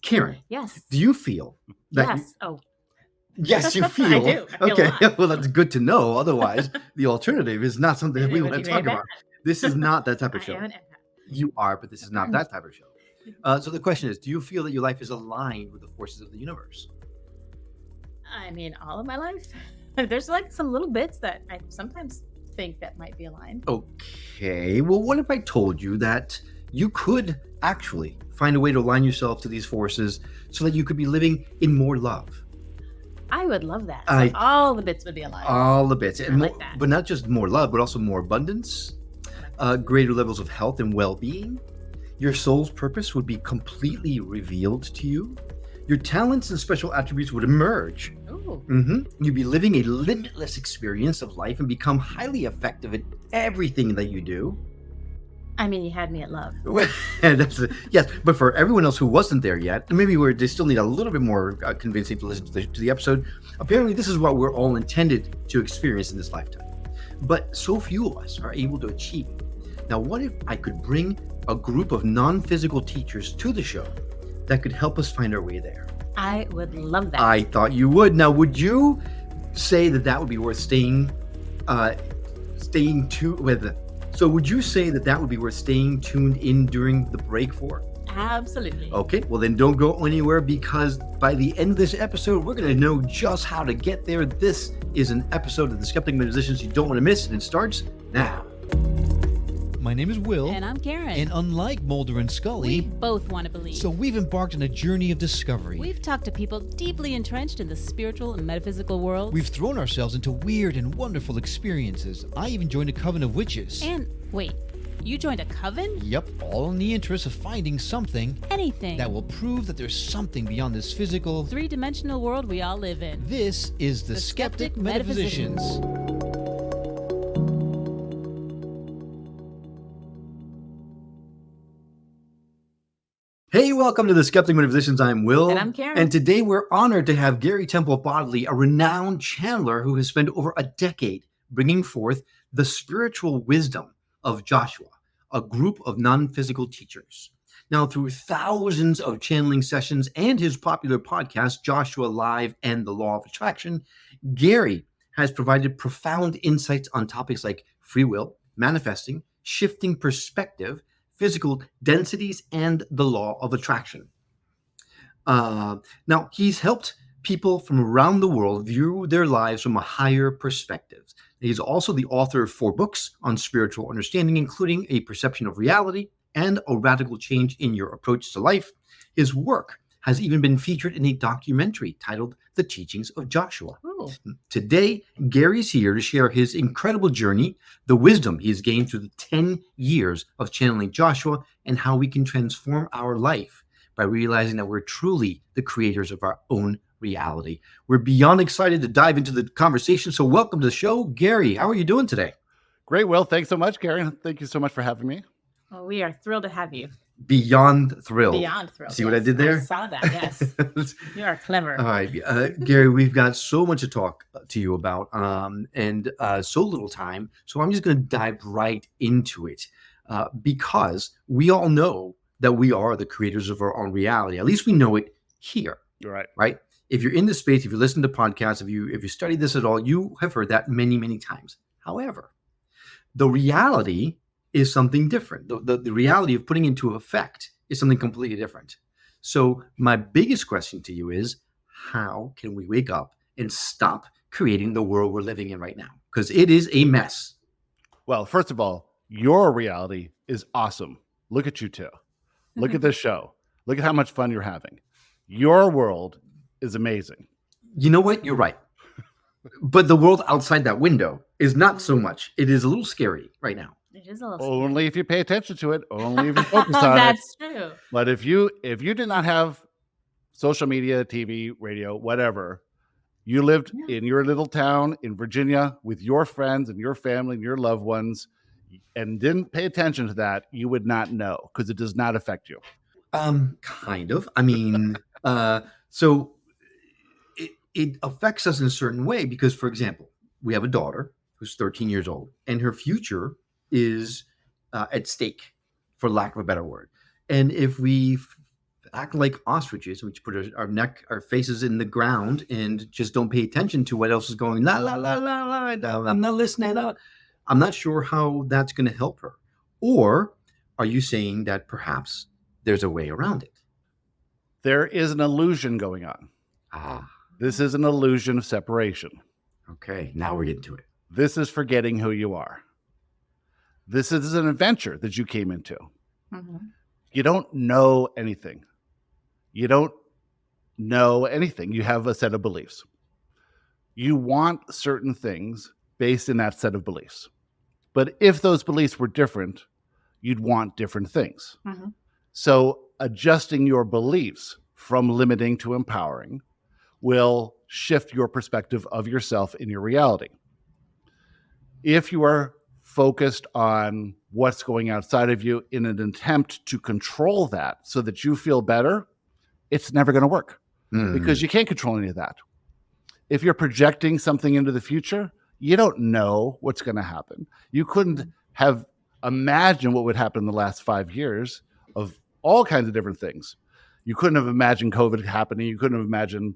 Karen, Yes. do you feel that? Yes. Oh, Yes, you I feel. do. I feel a Okay, lot. well, that's good to know. Otherwise, the alternative is not something that It we would want be to very talk bad. about. This is not that type I of show. am an empath. You are, but this is not that type of show. So the question is, do you feel that your life is aligned with the forces of the universe? I mean, all of my life. There's like some little bits that I sometimes think that might be aligned. Okay, well, what if I told you that you could actually find a way to align yourself to these forces so that you could be living in more love? I would love that. So all the bits would be aligned. All the bits, I and more, like that. but not just more love, but also more abundance, greater levels of health and well-being. Your soul's purpose would be completely revealed to you. Your talents and special attributes would emerge. Ooh. You'd be living a limitless experience of life and become highly effective at everything that you do. I mean, you had me at love. Yes, but for everyone else who wasn't there yet, maybe they still need a little bit more convincing to listen to the episode. Apparently, this is what we're all intended to experience in this lifetime. But so few of us are able to achieve. Now, what if I could bring a group of non-physical teachers to the show that could help us find our way there? I would love that. I thought you would. Now, would you say that would be worth staying tuned with? So would you say that would be worth staying tuned in during the break for? Absolutely. Okay, well then don't go anywhere, because by the end of this episode, we're going to know just how to get there. This is an episode of The Skeptic Musicians you don't want to miss, and it starts now. My name is Will. And I'm Karen. And unlike Mulder and Scully, we both want to believe. So we've embarked on a journey of discovery. We've talked to people deeply entrenched in the spiritual and metaphysical world. We've thrown ourselves into weird and wonderful experiences. I even joined a coven of witches. And wait, you joined a coven? Yep, all in the interest of finding something. Anything. That will prove that there's something beyond this physical, three-dimensional world we all live in. This is the Skeptic Metaphysicians. Hey, welcome to the Skeptic Metaphysicians. I'm Will. And I'm Karen. And today we're honored to have Gary Temple Bodley, a renowned channeler who has spent over a decade bringing forth the spiritual wisdom of Joshua, a group of non-physical teachers. Now, through thousands of channeling sessions and his popular podcast, Joshua Live and the Law of Attraction, Gary has provided profound insights on topics like free will, manifesting, shifting perspective, physical densities, and the law of attraction. Now, he's helped people from around the world view their lives from a higher perspective. He's also the author of 4 books on spiritual understanding, including A Perception of Reality and A Radical Change in Your Approach to Life. His work has even been featured in a documentary titled The Teachings of Joshua. Ooh. Today, Gary's here to share his incredible journey, the wisdom he has gained through the 10 years of channeling Joshua, and how we can transform our life by realizing that we're truly the creators of our own reality. We're beyond excited to dive into the conversation, so welcome to the show. Gary, how are you doing today? Great, Will. Thanks so much, Karen. Thank you so much for having me. Well, we are thrilled to have you. Beyond thrilled. Beyond thrilled. See what I did there? I saw that, yes. You are clever. All right, Gary, we've got so much to talk to you about and so little time. So I'm just going to dive right into it because we all know that we are the creators of our own reality. At least we know it here. You're right? If you're in this space, if you listen to podcasts, if you study this at all, you have heard that many, many times. However, the reality is something different. The reality of putting into effect is something completely different. So my biggest question to you is, how can we wake up and stop creating the world we're living in right now? Because it is a mess. Well, first of all, your reality is awesome. Look at you two. Look at this show. Look at how much fun you're having. Your world is amazing. You know what? You're right. But the world outside that window is not so much. It is a little scary right now. It is a little Only if you pay attention to it. Only if you focus on That's true. But if you did not have social media, TV, radio, whatever, you lived in your little town in Virginia with your friends and your family and your loved ones and didn't pay attention to that, you would not know because it does not affect you. Kind of. I mean, so it affects us in a certain way because, for example, we have a daughter who's 13 years old and her future is at stake, for lack of a better word. And if we act like ostriches, which put our faces in the ground and just don't pay attention to what else is going. La la la la la. I'm not listening. I'm not sure how that's going to help her. Or are you saying that perhaps there's a way around it? There is an illusion going on. This is an illusion of separation. Okay, now we're getting to it. This is forgetting who you are. This is an adventure that you came into. Mm-hmm. You don't know anything. You don't know anything. You have a set of beliefs. You want certain things based in that set of beliefs. But if those beliefs were different, you'd want different things. Mm-hmm. So adjusting your beliefs from limiting to empowering will shift your perspective of yourself in your reality. If you are focused on what's going outside of you in an attempt to control that so that you feel better, it's never going to work because you can't control any of that. If you're projecting something into the future, you don't know what's going to happen. You couldn't have imagined what would happen in the last 5 years of all kinds of different things. You couldn't have imagined COVID happening. You couldn't have imagined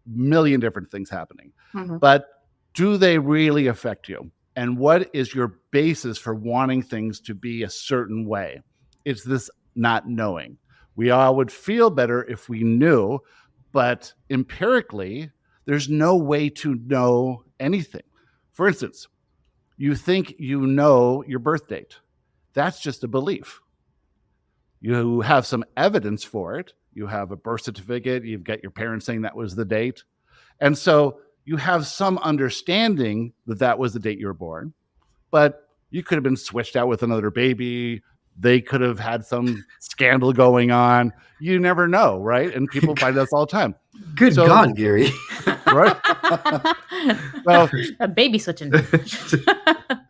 a million different things happening. Mm-hmm. But do they really affect you? And what is your basis for wanting things to be a certain way? It's this not knowing. We all would feel better if we knew, but empirically, there's no way to know anything. For instance, you think you know your birth date. That's just a belief. You have some evidence for it. You have a birth certificate. You've got your parents saying that was the date. And so you have some understanding that that was the date you were born, but you could have been switched out with another baby. They could have had some scandal going on. You never know, right? And people find us all the time. Good God, Gary. Right? Well, a baby switching.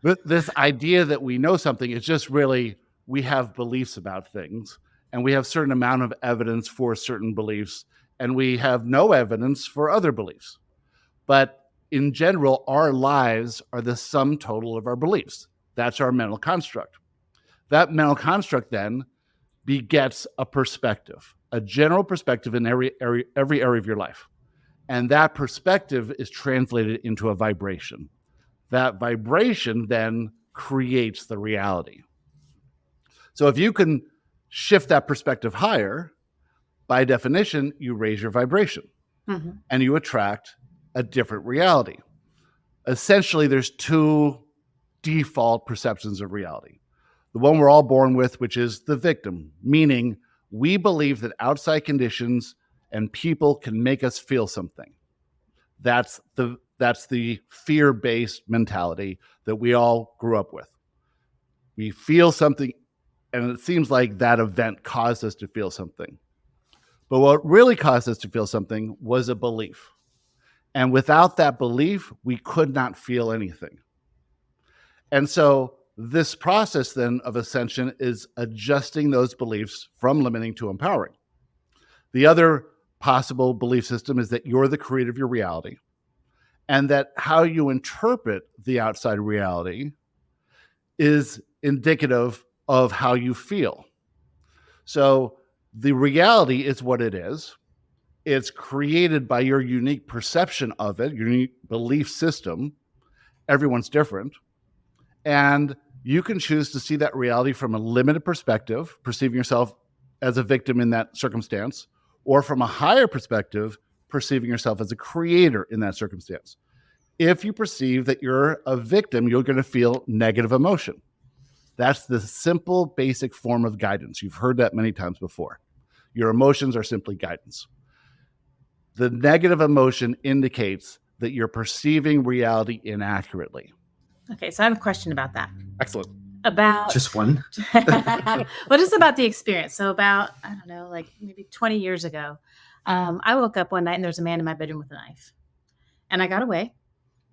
This idea that we know something is just really, we have beliefs about things, and we have certain amount of evidence for certain beliefs, and we have no evidence for other beliefs. But in general, our lives are the sum total of our beliefs. That's our mental construct. That mental construct then begets a perspective, a general perspective in every area of your life. And that perspective is translated into a vibration. That vibration then creates the reality. So if you can shift that perspective higher, by definition, you raise your vibration and you attract a different reality. Essentially, there's two default perceptions of reality. The one we're all born with, which is the victim, meaning we believe that outside conditions and people can make us feel something. That's the fear-based mentality that we all grew up with. We feel something, and it seems like that event caused us to feel something. But what really caused us to feel something was a belief. And without that belief, we could not feel anything. And so this process then of ascension is adjusting those beliefs from limiting to empowering. The other possible belief system is that you're the creator of your reality, and that how you interpret the outside reality is indicative of how you feel. So the reality is what it is. It's created by your unique perception of it, your unique belief system. Everyone's different. And you can choose to see that reality from a limited perspective, perceiving yourself as a victim in that circumstance, or from a higher perspective, perceiving yourself as a creator in that circumstance. If you perceive that you're a victim, you're going to feel negative emotion. That's the simple, basic form of guidance. You've heard that many times before. Your emotions are simply guidance. The negative emotion indicates that you're perceiving reality inaccurately. Okay, so I have a question about that. Excellent. About Just one? well, just about the experience. So about, I don't know, like maybe 20 years ago, I woke up one night and there was a man in my bedroom with a knife. And I got away.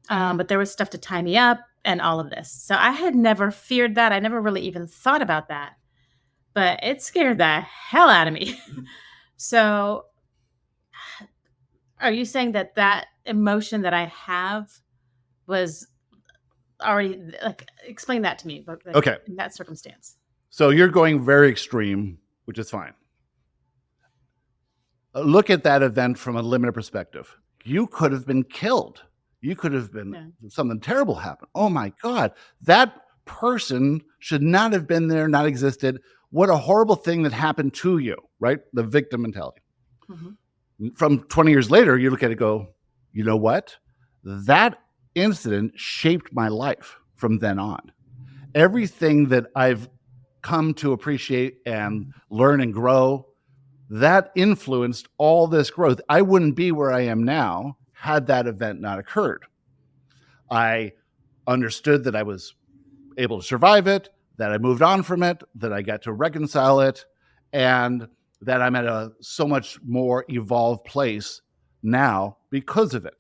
But there was stuff to tie me up and all of this. So I had never feared that. I never really even thought about that. But it scared the hell out of me. So are you saying that that emotion that I have was already, like, explain that to me, but like, Okay. in that circumstance? So you're going very extreme, which is fine. look at that event from a limited perspective. You could have been killed. You could have been something terrible happened. Oh my God, that person should not have been there, not existed. What a horrible thing that happened to you, right? The victim mentality. Mm-hmm. From 20 years later, you look at it and go, you know what? That incident shaped my life from then on. Everything that I've come to appreciate and learn and grow, that influenced all this growth. I wouldn't be where I am now had that event not occurred. I understood that I was able to survive it, that I moved on from it, that I got to reconcile it, and that I'm at a so much more evolved place now because of it.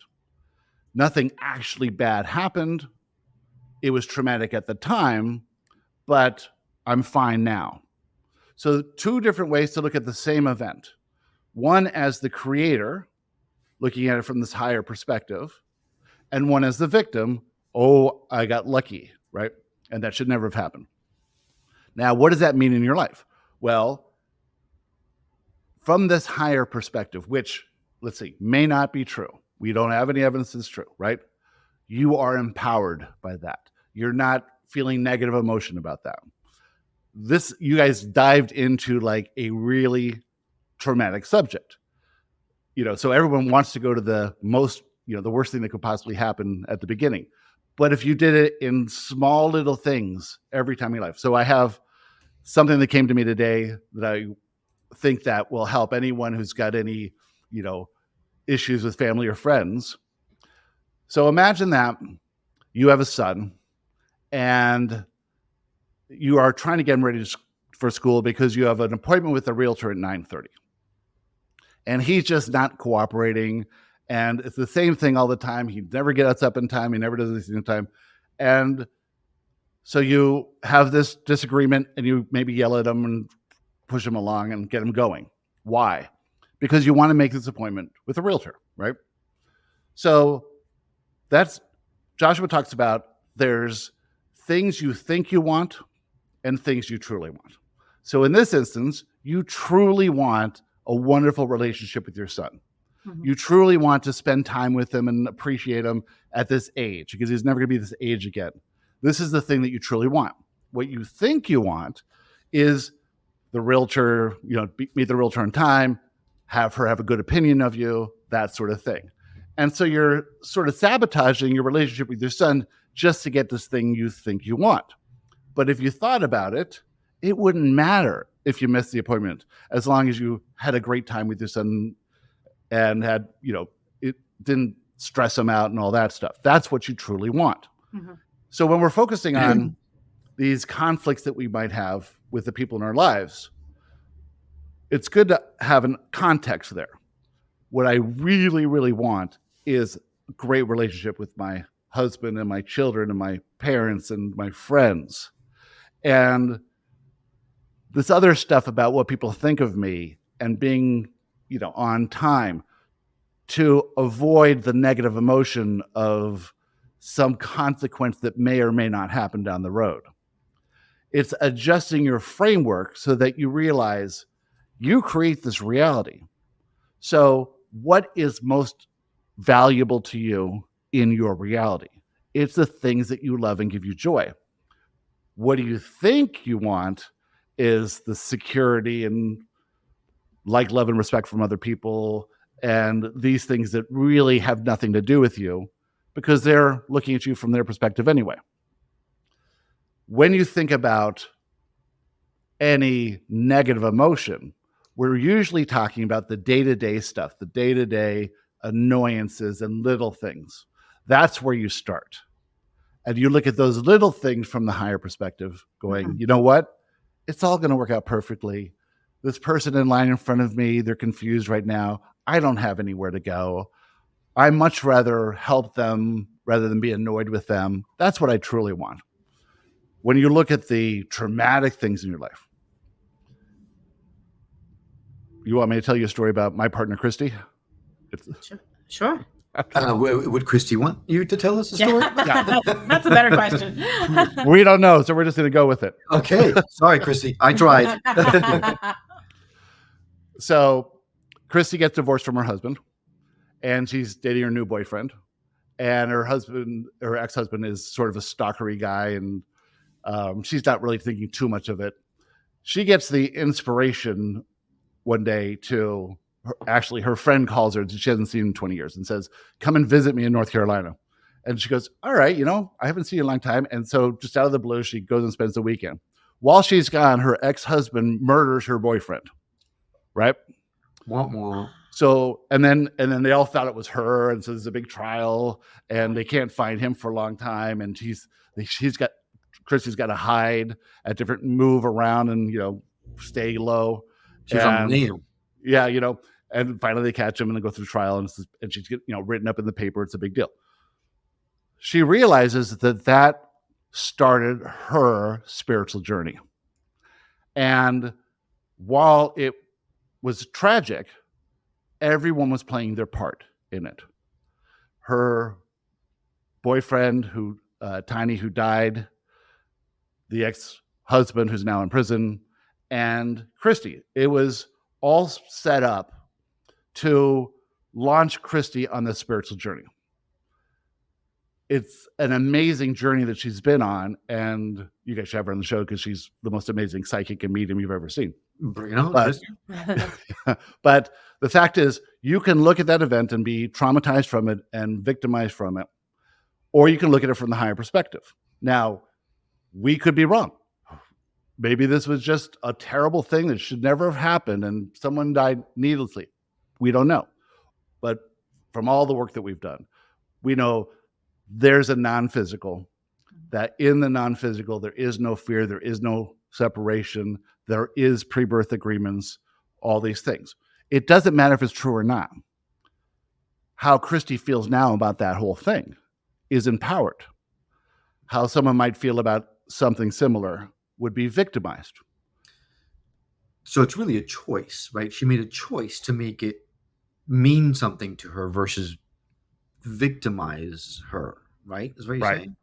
Nothing actually bad happened. It was traumatic at the time, but I'm fine now. So 2 different ways to look at the same event. One as the creator, looking at it from this higher perspective, and one as the victim, oh, I got lucky, right? And that should never have happened. Now, what does that mean in your life? Well, from this higher perspective, which, let's see, may not be true. We don't have any evidence it's true, right? You are empowered by that. You're not feeling negative emotion about that. This, you guys dived into like a really traumatic subject. So everyone wants to go to the most, the worst thing that could possibly happen at the beginning. But if you did it in small little things every time in your life. So I have something that came to me today that I think that will help anyone who's got any, issues with family or friends. So imagine that you have a son and you are trying to get him ready for school because you have an appointment with a realtor at 9:30. And he's just not cooperating. And it's the same thing all the time. He never gets up in time. He never does anything in time. And so you have this disagreement and you maybe yell at him and push him along and get him going. Why? Because you want to make this appointment with a realtor, right? So that's, Joshua talks about there's things you think you want and things you truly want. So in this instance, you truly want a wonderful relationship with your son. Mm-hmm. You truly want to spend time with him and appreciate him at this age because he's never going to be this age again. This is the thing that you truly want. What you think you want is the realtor, meet the realtor on time, have her have a good opinion of you, that sort of thing. And so you're sort of sabotaging your relationship with your son just to get this thing you think you want. But if you thought about it, it wouldn't matter if you missed the appointment, as long as you had a great time with your son and had, it didn't stress him out and all that stuff. That's what you truly want. Mm-hmm. So when we're focusing on these conflicts that we might have with the people in our lives, it's good to have a context there. What I really, really want is a great relationship with my husband and my children and my parents and my friends. And this other stuff about what people think of me and being, on time to avoid the negative emotion of some consequence that may or may not happen down the road. It's adjusting your framework so that you realize you create this reality. So what is most valuable to you in your reality? It's the things that you love and give you joy. What do you think you want is the security and like, love, and respect from other people, and these things that really have nothing to do with you because they're looking at you from their perspective anyway. When you think about any negative emotion, we're usually talking about the day-to-day stuff, the day-to-day annoyances and little things. That's where you start. And you look at those little things from the higher perspective going, you know what? It's all going to work out perfectly. This person in line in front of me, they're confused right now. I don't have anywhere to go. I much rather help them rather than be annoyed with them. That's what I truly want. When you look at the traumatic things in your life, you want me to tell you a story about my partner, Christy? Sure. Would Christy want you to tell us a story? Yeah. That's a better question. We don't know, so we're just going to go with it. Okay. Sorry, Christy. I tried. So Christy gets divorced from her husband, and she's dating her new boyfriend. And her ex-husband, is sort of a stalkery guy, and she's not really thinking too much of it. She gets the inspiration one day to actually her friend calls her, she hasn't seen in 20 years, and says, come and visit me in North Carolina. And she goes, all right, I haven't seen you in a long time. And so just out of the blue, she goes and spends the weekend. While she's gone, her ex-husband murders her boyfriend. Right? Womp womp. So, and then they all thought it was her. And so there's a big trial, and they can't find him for a long time. And Christy's got to hide move around and, stay low. She's on the name. Yeah, and finally they catch him and they go through the trial, and she's written up in the paper. It's a big deal. She realizes that started her spiritual journey. And while it was tragic, everyone was playing their part in it. Her boyfriend, Tiny, who died, the ex-husband who's now in prison, and Christy. It was all set up to launch Christy on this spiritual journey. It's an amazing journey that she's been on, and you guys should have her on the show because she's the most amazing psychic and medium you've ever seen. But the fact is, you can look at that event and be traumatized from it and victimized from it, or you can look at it from the higher perspective. Now, we could be wrong. Maybe this was just a terrible thing that should never have happened and someone died needlessly. We don't know. But from all the work that we've done, we know there's a non-physical, that in the non-physical, there is no fear, there is no separation, there is pre-birth agreements, all these things. It doesn't matter if it's true or not. How Christy feels now about that whole thing is empowered. How someone might feel about something similar would be victimized. So it's really a choice, right? She made a choice to make it mean something to her versus victimize her, right? Is what you're saying?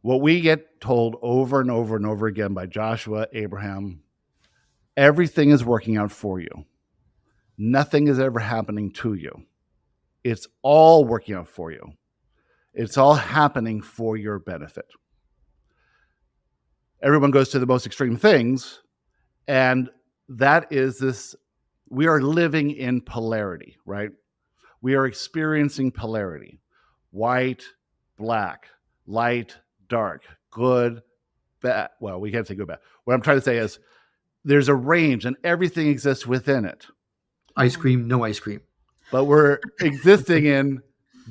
What we get told over and over and over again by Joshua, Abraham, everything is working out for you. Nothing is ever happening to you. It's all working out for you. It's all happening for your benefit. Everyone goes to the most extreme things, and that is this, we are living in polarity, right? We are experiencing polarity. White, black, light, dark, good, bad. Well, we can't say good, bad. What I'm trying to say is there's a range and everything exists within it. Ice cream, no ice cream. But we're existing in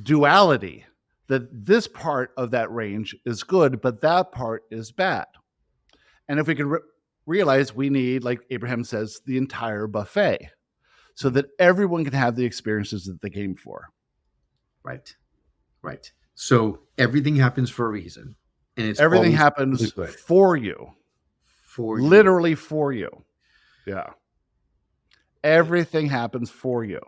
duality, that this part of that range is good, but that part is bad. And if we can realize we need, like Abraham says, the entire buffet so that everyone can have the experiences that they came for. Right. So everything happens for a reason. And everything happens for you. Literally for you. Yeah. Everything happens for you.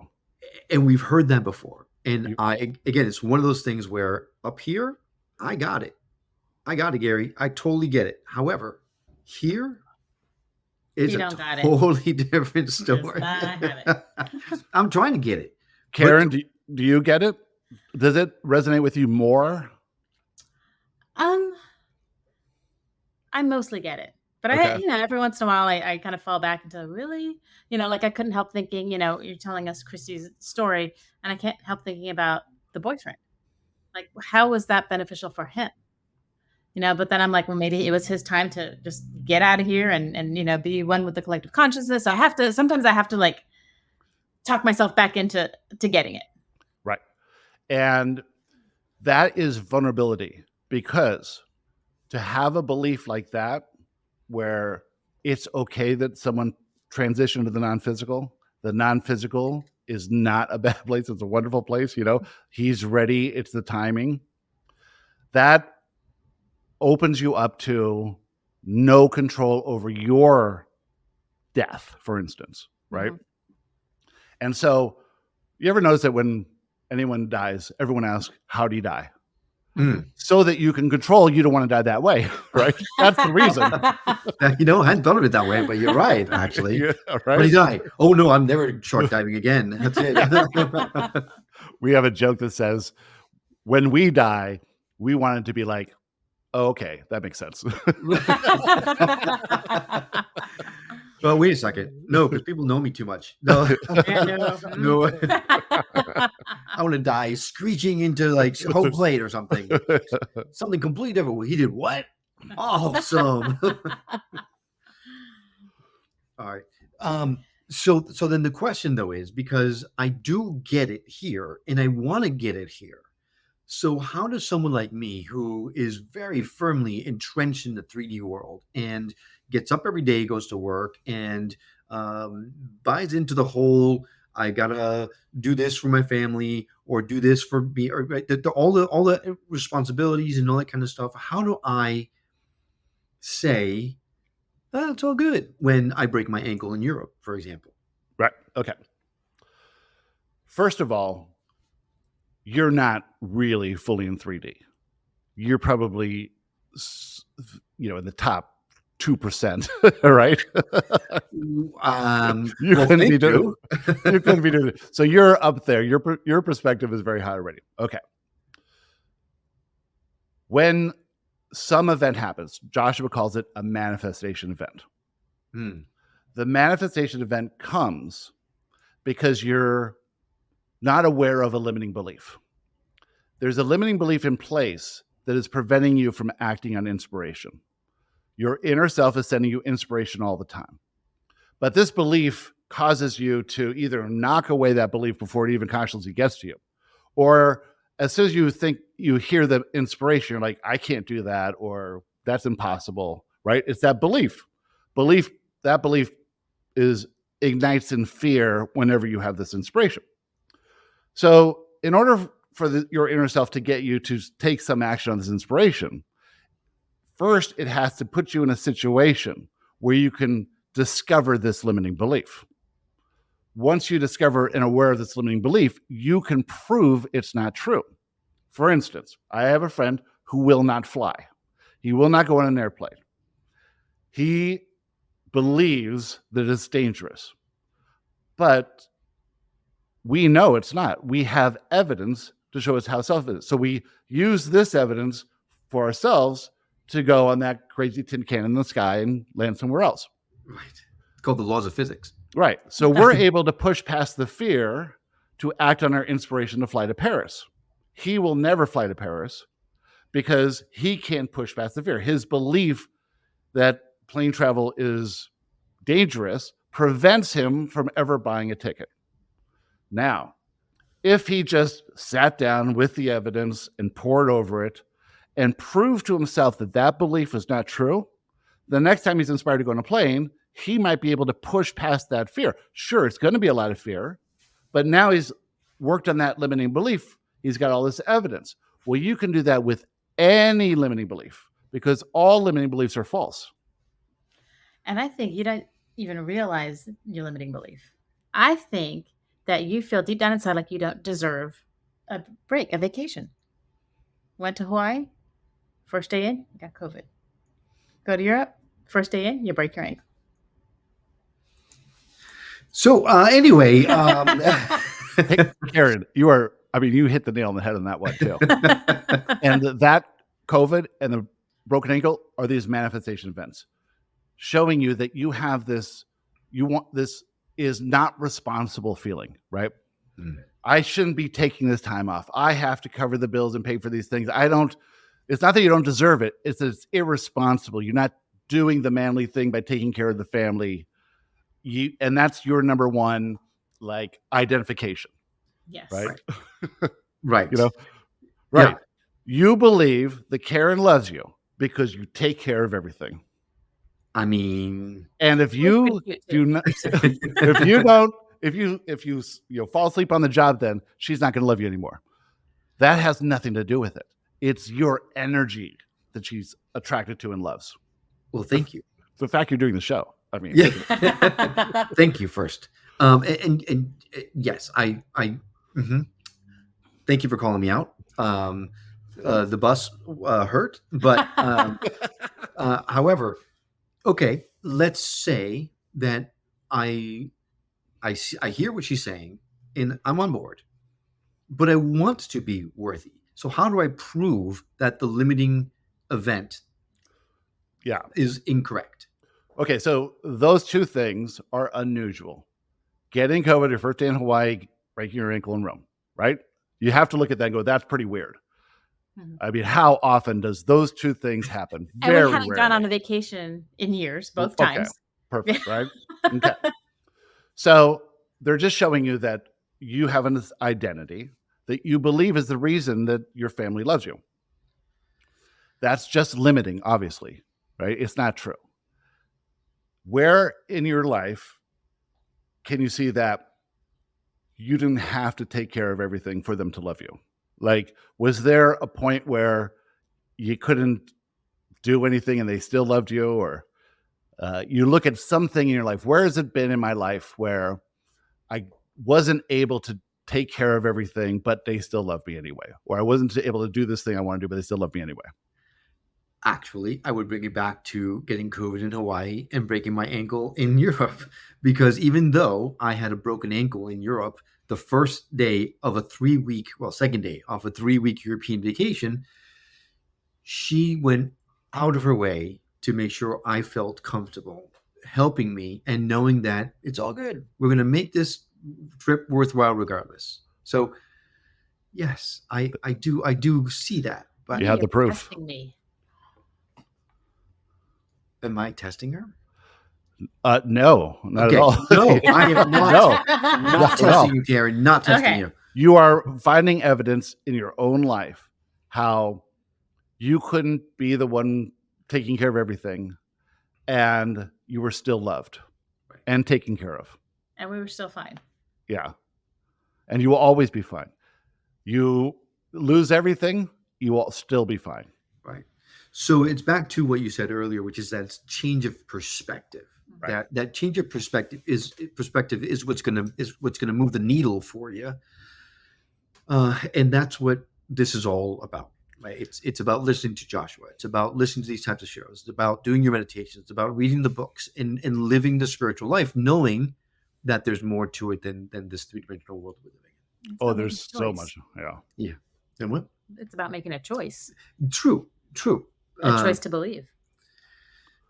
And we've heard that before. And again, it's one of those things where up here, I got it, Gary. I totally get it. However, here is a totally different story. I'm trying to get it. Karen, do you get it? Does it resonate with you more? I mostly get it. But Okay. every once in a while, I kind of fall back into really, like I couldn't help thinking, you're telling us Christy's story, and I can't help thinking about the boyfriend. Like, how was that beneficial for him? But then I'm like, well, maybe it was his time to just get out of here and be one with the collective consciousness. Sometimes I have to like talk myself back into getting it. Right. And that is vulnerability, because to have a belief like that, where it's okay that someone transitioned to the non-physical is not a bad place. It's a wonderful place. He's ready. It's the timing. That opens you up to no control over your death, for instance, right? Mm-hmm. And so you ever notice that when anyone dies, everyone asks, how do you die? so that you can control. You don't want to die that way, right? That's the reason. I hadn't thought of it that way, but you're right, actually. Yeah, When you right. die, oh no, I'm never shark diving again. That's it. We have a joke that says, when we die, we want it to be like, oh, okay, that makes sense. Well, wait a second. No, because people know me too much. No, no. I want to die screeching into like whole plate or something. Something completely different. Well, he did what? Awesome. All right. So then the question though is, because I do get it here and I want to get it here. So how does someone like me, who is very firmly entrenched in the 3D world and gets up every day, goes to work, and buys into the whole I gotta do this for my family or do this for me, or right, all the responsibilities and all that kind of stuff. How do I say it's all good when I break my ankle in Europe, for example? Right. Okay. First of all, you're not really fully in 3D. You're probably, in the top 2%, right? You couldn't be doing you couldn't be doing it. So you're up there. Your perspective is very high already. Okay. When some event happens, Joshua calls it a manifestation event. The manifestation event comes because you're not aware of a limiting belief. There's a limiting belief in place that is preventing you from acting on inspiration. Your inner self is sending you inspiration all the time. But this belief causes you to either knock away that belief before it even consciously gets to you, or as soon as you hear the inspiration, you're like, I can't do that, or that's impossible, right? It's that belief. That belief ignites in fear whenever you have this inspiration. So in order for your inner self to get you to take some action on this inspiration, first it has to put you in a situation where you can discover this limiting belief. Once you discover and aware of this limiting belief, you can prove it's not true. For instance, I have a friend who will not fly. He will not go on an airplane. He believes that it's dangerous. But we know it's not. We have evidence to show us how self it is. So we use this evidence for ourselves to go on that crazy tin can in the sky and land somewhere else. Right. It's called the laws of physics. Right. So we're able to push past the fear to act on our inspiration to fly to Paris. He will never fly to Paris because he can't push past the fear. His belief that plane travel is dangerous prevents him from ever buying a ticket. Now, if he just sat down with the evidence and pored over it and proved to himself that that belief was not true, the next time he's inspired to go on a plane, he might be able to push past that fear. Sure, it's going to be a lot of fear, but now he's worked on that limiting belief. He's got all this evidence. Well, you can do that with any limiting belief because all limiting beliefs are false. And I think you don't even realize your limiting belief. I think that you feel deep down inside like you don't deserve a break, a vacation. Went to Hawaii, first day in, you got COVID. Go to Europe, first day in, you break your ankle. So anyway, Hey, Karen, you hit the nail on the head on that one too. And that COVID and the broken ankle are these manifestation events showing you that you have this, this is not responsible feeling, right? I shouldn't be taking this time off. I have to cover the bills and pay for these things. It's not that you don't deserve it. It's that it's irresponsible. You're not doing the manly thing by taking care of the family. And that's your number one, identification. Yes. Right. right. Right. Yeah. You believe that Karen loves you because you take care of everything. I mean, and if you do not, if you fall asleep on the job, then she's not going to love you anymore. That has nothing to do with it. It's your energy that she's attracted to and loves. Well, thank you. The fact you're doing the show. I mean, yeah. Thank you first. And yes, I thank you for calling me out. the bus hurt. But however, okay, let's say that I hear what she's saying, and I'm on board, but I want to be worthy. So how do I prove that the limiting event Yeah. is incorrect? Okay, so those two things are unusual. Getting COVID your first day in Hawaii, breaking your ankle in Rome, right? You have to look at that and go, that's pretty weird. Mhm. I mean, how often does those two things happen? And Very we haven't gone on rarely. a vacation in years, both Okay, times. perfect, right? Okay. So they're just showing you that you have an identity that you believe is the reason that your family loves you. That's just limiting, obviously, right? It's not true. Where in your life can you see that you didn't have to take care of everything for them to love you? Like, was there a point where you couldn't do anything and they still loved you? Or you look at something in your life, where has it been in my life where I wasn't able to take care of everything, but they still love me anyway? Or I wasn't able to do this thing I want to do, but they still love me anyway? Actually, I would bring it back to getting COVID in Hawaii and breaking my ankle in Europe, because even though I had a broken ankle in Europe, the first day of a 3-week, well, second day of a 3-week European vacation, she went out of her way to make sure I felt comfortable helping me and knowing that it's all good. We're going to make this trip worthwhile regardless. So, yes, I do see that. But You have the proof. Testing me. am I testing her? No, not Okay. at all. No, I am not. No. Not No. testing you, Karen. Not testing Okay. you. You are finding evidence in your own life how you couldn't be the one taking care of everything and you were still loved and taken care of. And we were still fine. Yeah. And you will always be fine. You lose everything, you will still be fine. Right. So it's back to what you said earlier, which is that change of perspective. Right. That change of perspective is what's gonna move the needle for you. And that's what this is all about. Right? It's about listening to Joshua. It's about listening to these types of shows. It's about doing your meditations. It's about reading the books and living the spiritual life, knowing that there's more to it than this 3-dimensional world we're living in. It's Oh, about there's making a so choice. much. Yeah. And what? It's about making a choice. True. A choice to believe.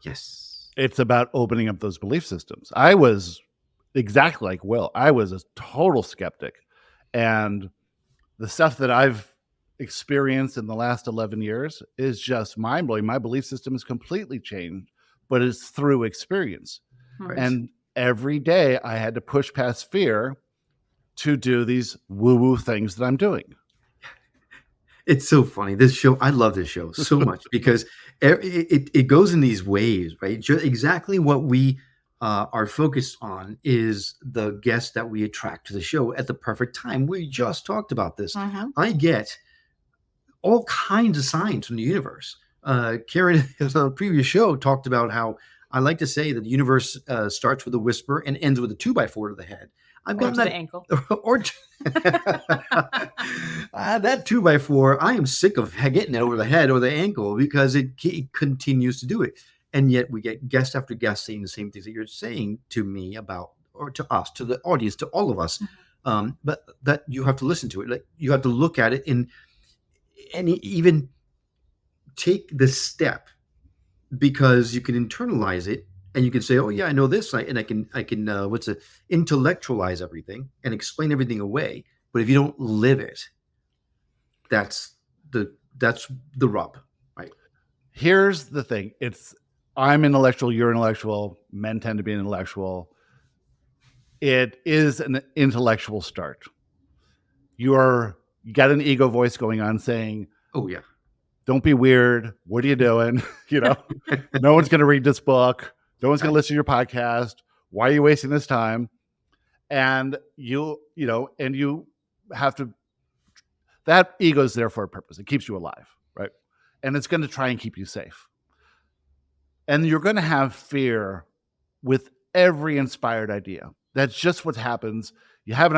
Yes. It's about opening up those belief systems. I was exactly like Will. I was a total skeptic. And the stuff that I've experienced in the last 11 years is just mind-blowing. My belief system has completely changed, but it's through experience. Right. And every day I had to push past fear to do these woo-woo things that I'm doing. It's so funny. This show, I love this show so much because it goes in these waves, right? Exactly what we are focused on is the guests that we attract to the show at the perfect time. We just talked about this. I get all kinds of signs from the universe. Karen, on a previous show, talked about how I like to say that the universe starts with a whisper and ends with a 2x4 to the head. I've Or gotten to that the ankle. or that 2x4. I am sick of getting it over the head or the ankle because it continues to do it, and yet we get guest after guest saying the same things that you're saying to me about, or to us, to the audience, to all of us. But that you have to listen to it. Like you have to look at it and even take the step, because you can internalize it. And you can say, "Oh yeah, I know this," and I can intellectualize everything and explain everything away. But if you don't live it, that's the rub, right? Here's the thing: I'm intellectual, you're intellectual. Men tend to be intellectual. It is an intellectual start. You got an ego voice going on saying, "Oh yeah, don't be weird. What are you doing? No one's going to read this book. No one's going to listen to your podcast. Why are you wasting this time?" And you have to, that ego is there for a purpose. It keeps you alive, right? And it's going to try and keep you safe. And you're going to have fear with every inspired idea. That's just what happens. You have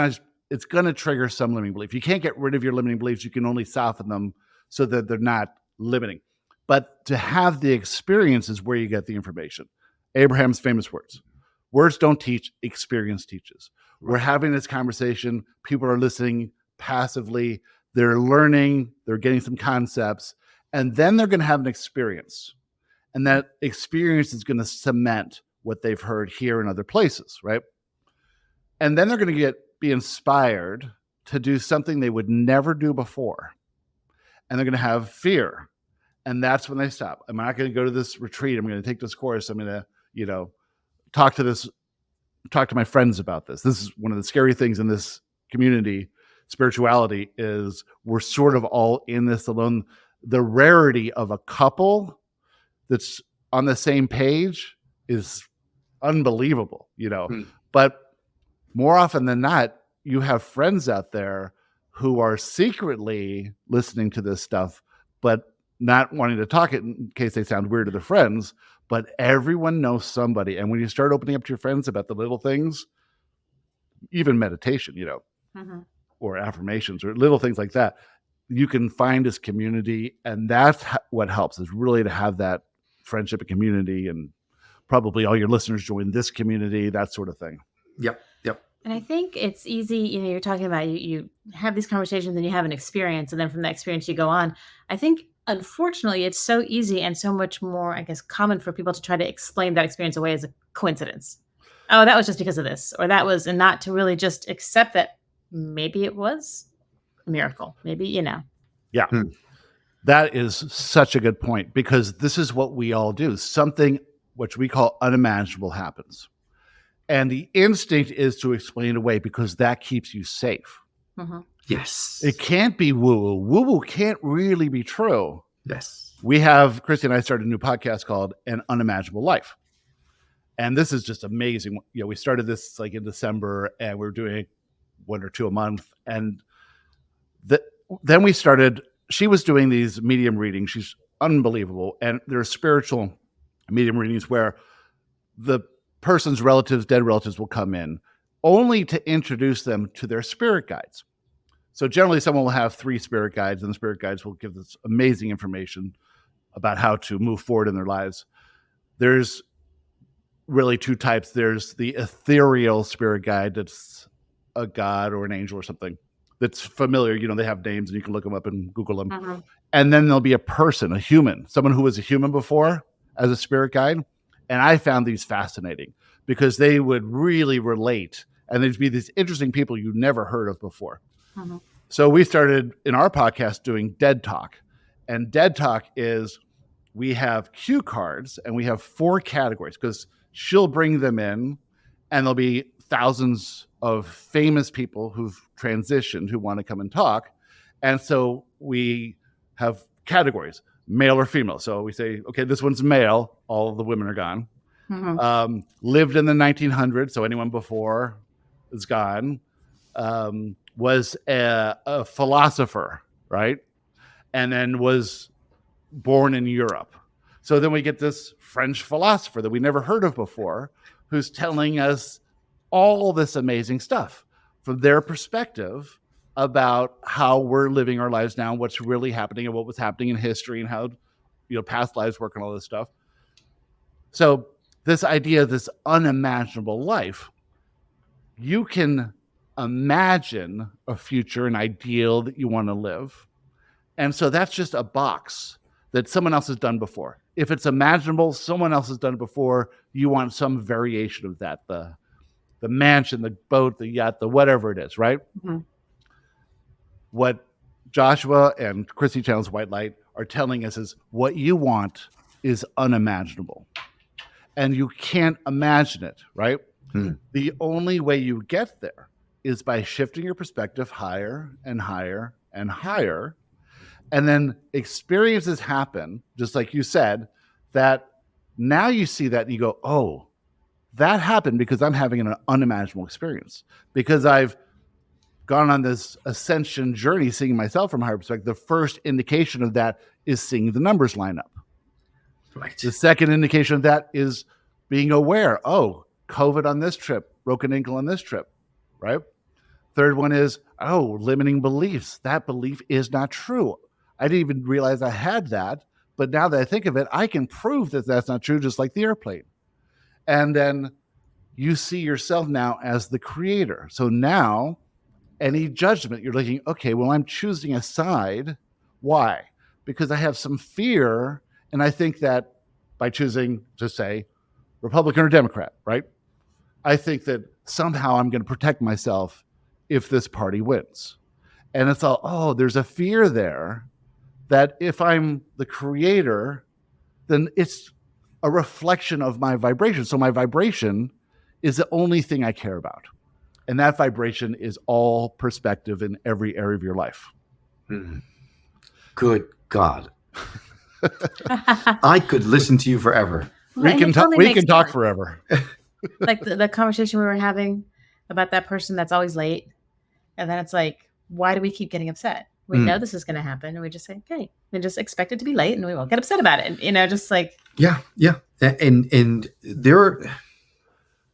it's going to trigger some limiting belief. You can't get rid of your limiting beliefs. You can only soften them so that they're not limiting. But to have the experience is where you get the information. Abraham's famous words: words don't teach, experience teaches. We're having this conversation. People are listening passively. They're learning. They're getting some concepts. And then they're going to have an experience. And that experience is going to cement what they've heard here in other places, right? And then they're going to be inspired to do something they would never do before. And they're going to have fear. And that's when they stop. I'm not going to go to this retreat. I'm going to take this course. I'm going to, talk to my friends about this. This is one of the scary things in this community. Spirituality is we're sort of all in this alone. The rarity of a couple that's on the same page is unbelievable, But more often than not, you have friends out there who are secretly listening to this stuff, but not wanting to talk it in case they sound weird to their friends. But everyone knows somebody. And when you start opening up to your friends about the little things, even meditation, or affirmations or little things like that, you can find this community. And that's what helps, is really to have that friendship and community. And probably all your listeners join this community, that sort of thing. Yep. And I think it's easy, you're talking about you have these conversations and you have an experience, and then from that experience you go on. I think, unfortunately, it's so easy and so much more, I guess, common for people to try to explain that experience away as a coincidence. Oh, that was just because of this, or that was, and not to really just accept that maybe it was a miracle. Maybe, Yeah. That is such a good point, because this is what we all do. Something which we call unimaginable happens. And the instinct is to explain it away because that keeps you safe. Mm-hmm. Yes. It can't be woo-woo. Woo-woo can't really be true. Yes. Christy and I started a new podcast called An Unimaginable Life. And this is just amazing. We started this like in December, and we're doing 1 or 2 a month. And then we started, she was doing these medium readings. She's unbelievable. And there's spiritual medium readings where the person's relatives, dead relatives, will come in only to introduce them to their spirit guides. So generally someone will have 3 spirit guides, and the spirit guides will give this amazing information about how to move forward in their lives. There's really 2 types. There's the ethereal spirit guide, that's a god or an angel or something that's familiar. They have names and you can look them up and Google them. Mm-hmm. And then there'll be a person, a human, someone who was a human before as a spirit guide. And I found these fascinating because they would really relate, and there'd be these interesting people you never heard of before. Mm-hmm. So we started in our podcast doing Dead Talk. And Dead Talk is, we have cue cards and we have 4 categories, because she'll bring them in and there'll be thousands of famous people who've transitioned who want to come and talk. And so we have categories, male or female. So we say, okay, this one's male. All of the women are gone. Mm-hmm. Lived in the 1900s. So anyone before is gone. Was a philosopher, right? And then was born in Europe. So then we get this French philosopher that we never heard of before, who's telling us all this amazing stuff from their perspective about how we're living our lives now, what's really happening and what was happening in history, and how past lives work and all this stuff. So this idea of this unimaginable life, you can imagine a future, an ideal that you want to live. And so that's just a box that someone else has done before. If it's imaginable, someone else has done it before, you want some variation of that. The mansion, the boat, the yacht, the whatever it is, right? Mm-hmm. What Joshua and Christy Channel's White Light are telling us is what you want is unimaginable. And you can't imagine it, right? The only way you get there is by shifting your perspective higher and higher and higher. And then experiences happen, just like you said, that now you see that and you go, oh, that happened because I'm having an unimaginable experience. Because I've gone on this ascension journey, seeing myself from a higher perspective. The first indication of that is seeing the numbers line up. Right. The second indication of that is being aware, oh, COVID on this trip, broken ankle on this trip, right? Third one is, oh, limiting beliefs. That belief is not true. I didn't even realize I had that. But now that I think of it, I can prove that that's not true, just like the airplane. And then you see yourself now as the creator. So now any judgment, you're looking, okay, well, I'm choosing a side. Why? Because I have some fear. And I think that by choosing to say Republican or Democrat, right? I think that somehow I'm going to protect myself if this party wins. And it's all, oh, there's a fear there that if I'm the creator, then it's a reflection of my vibration. So my vibration is the only thing I care about. And that vibration is all perspective in every area of your life. Good God. I could listen to you forever. Well, We can talk forever. Like the conversation we were having about that person that's always late. And then it's like, why do we keep getting upset? We know this is going to happen. And we just say, okay, and just expect it to be late and we won't get upset about it. And, just like. Yeah. And there are.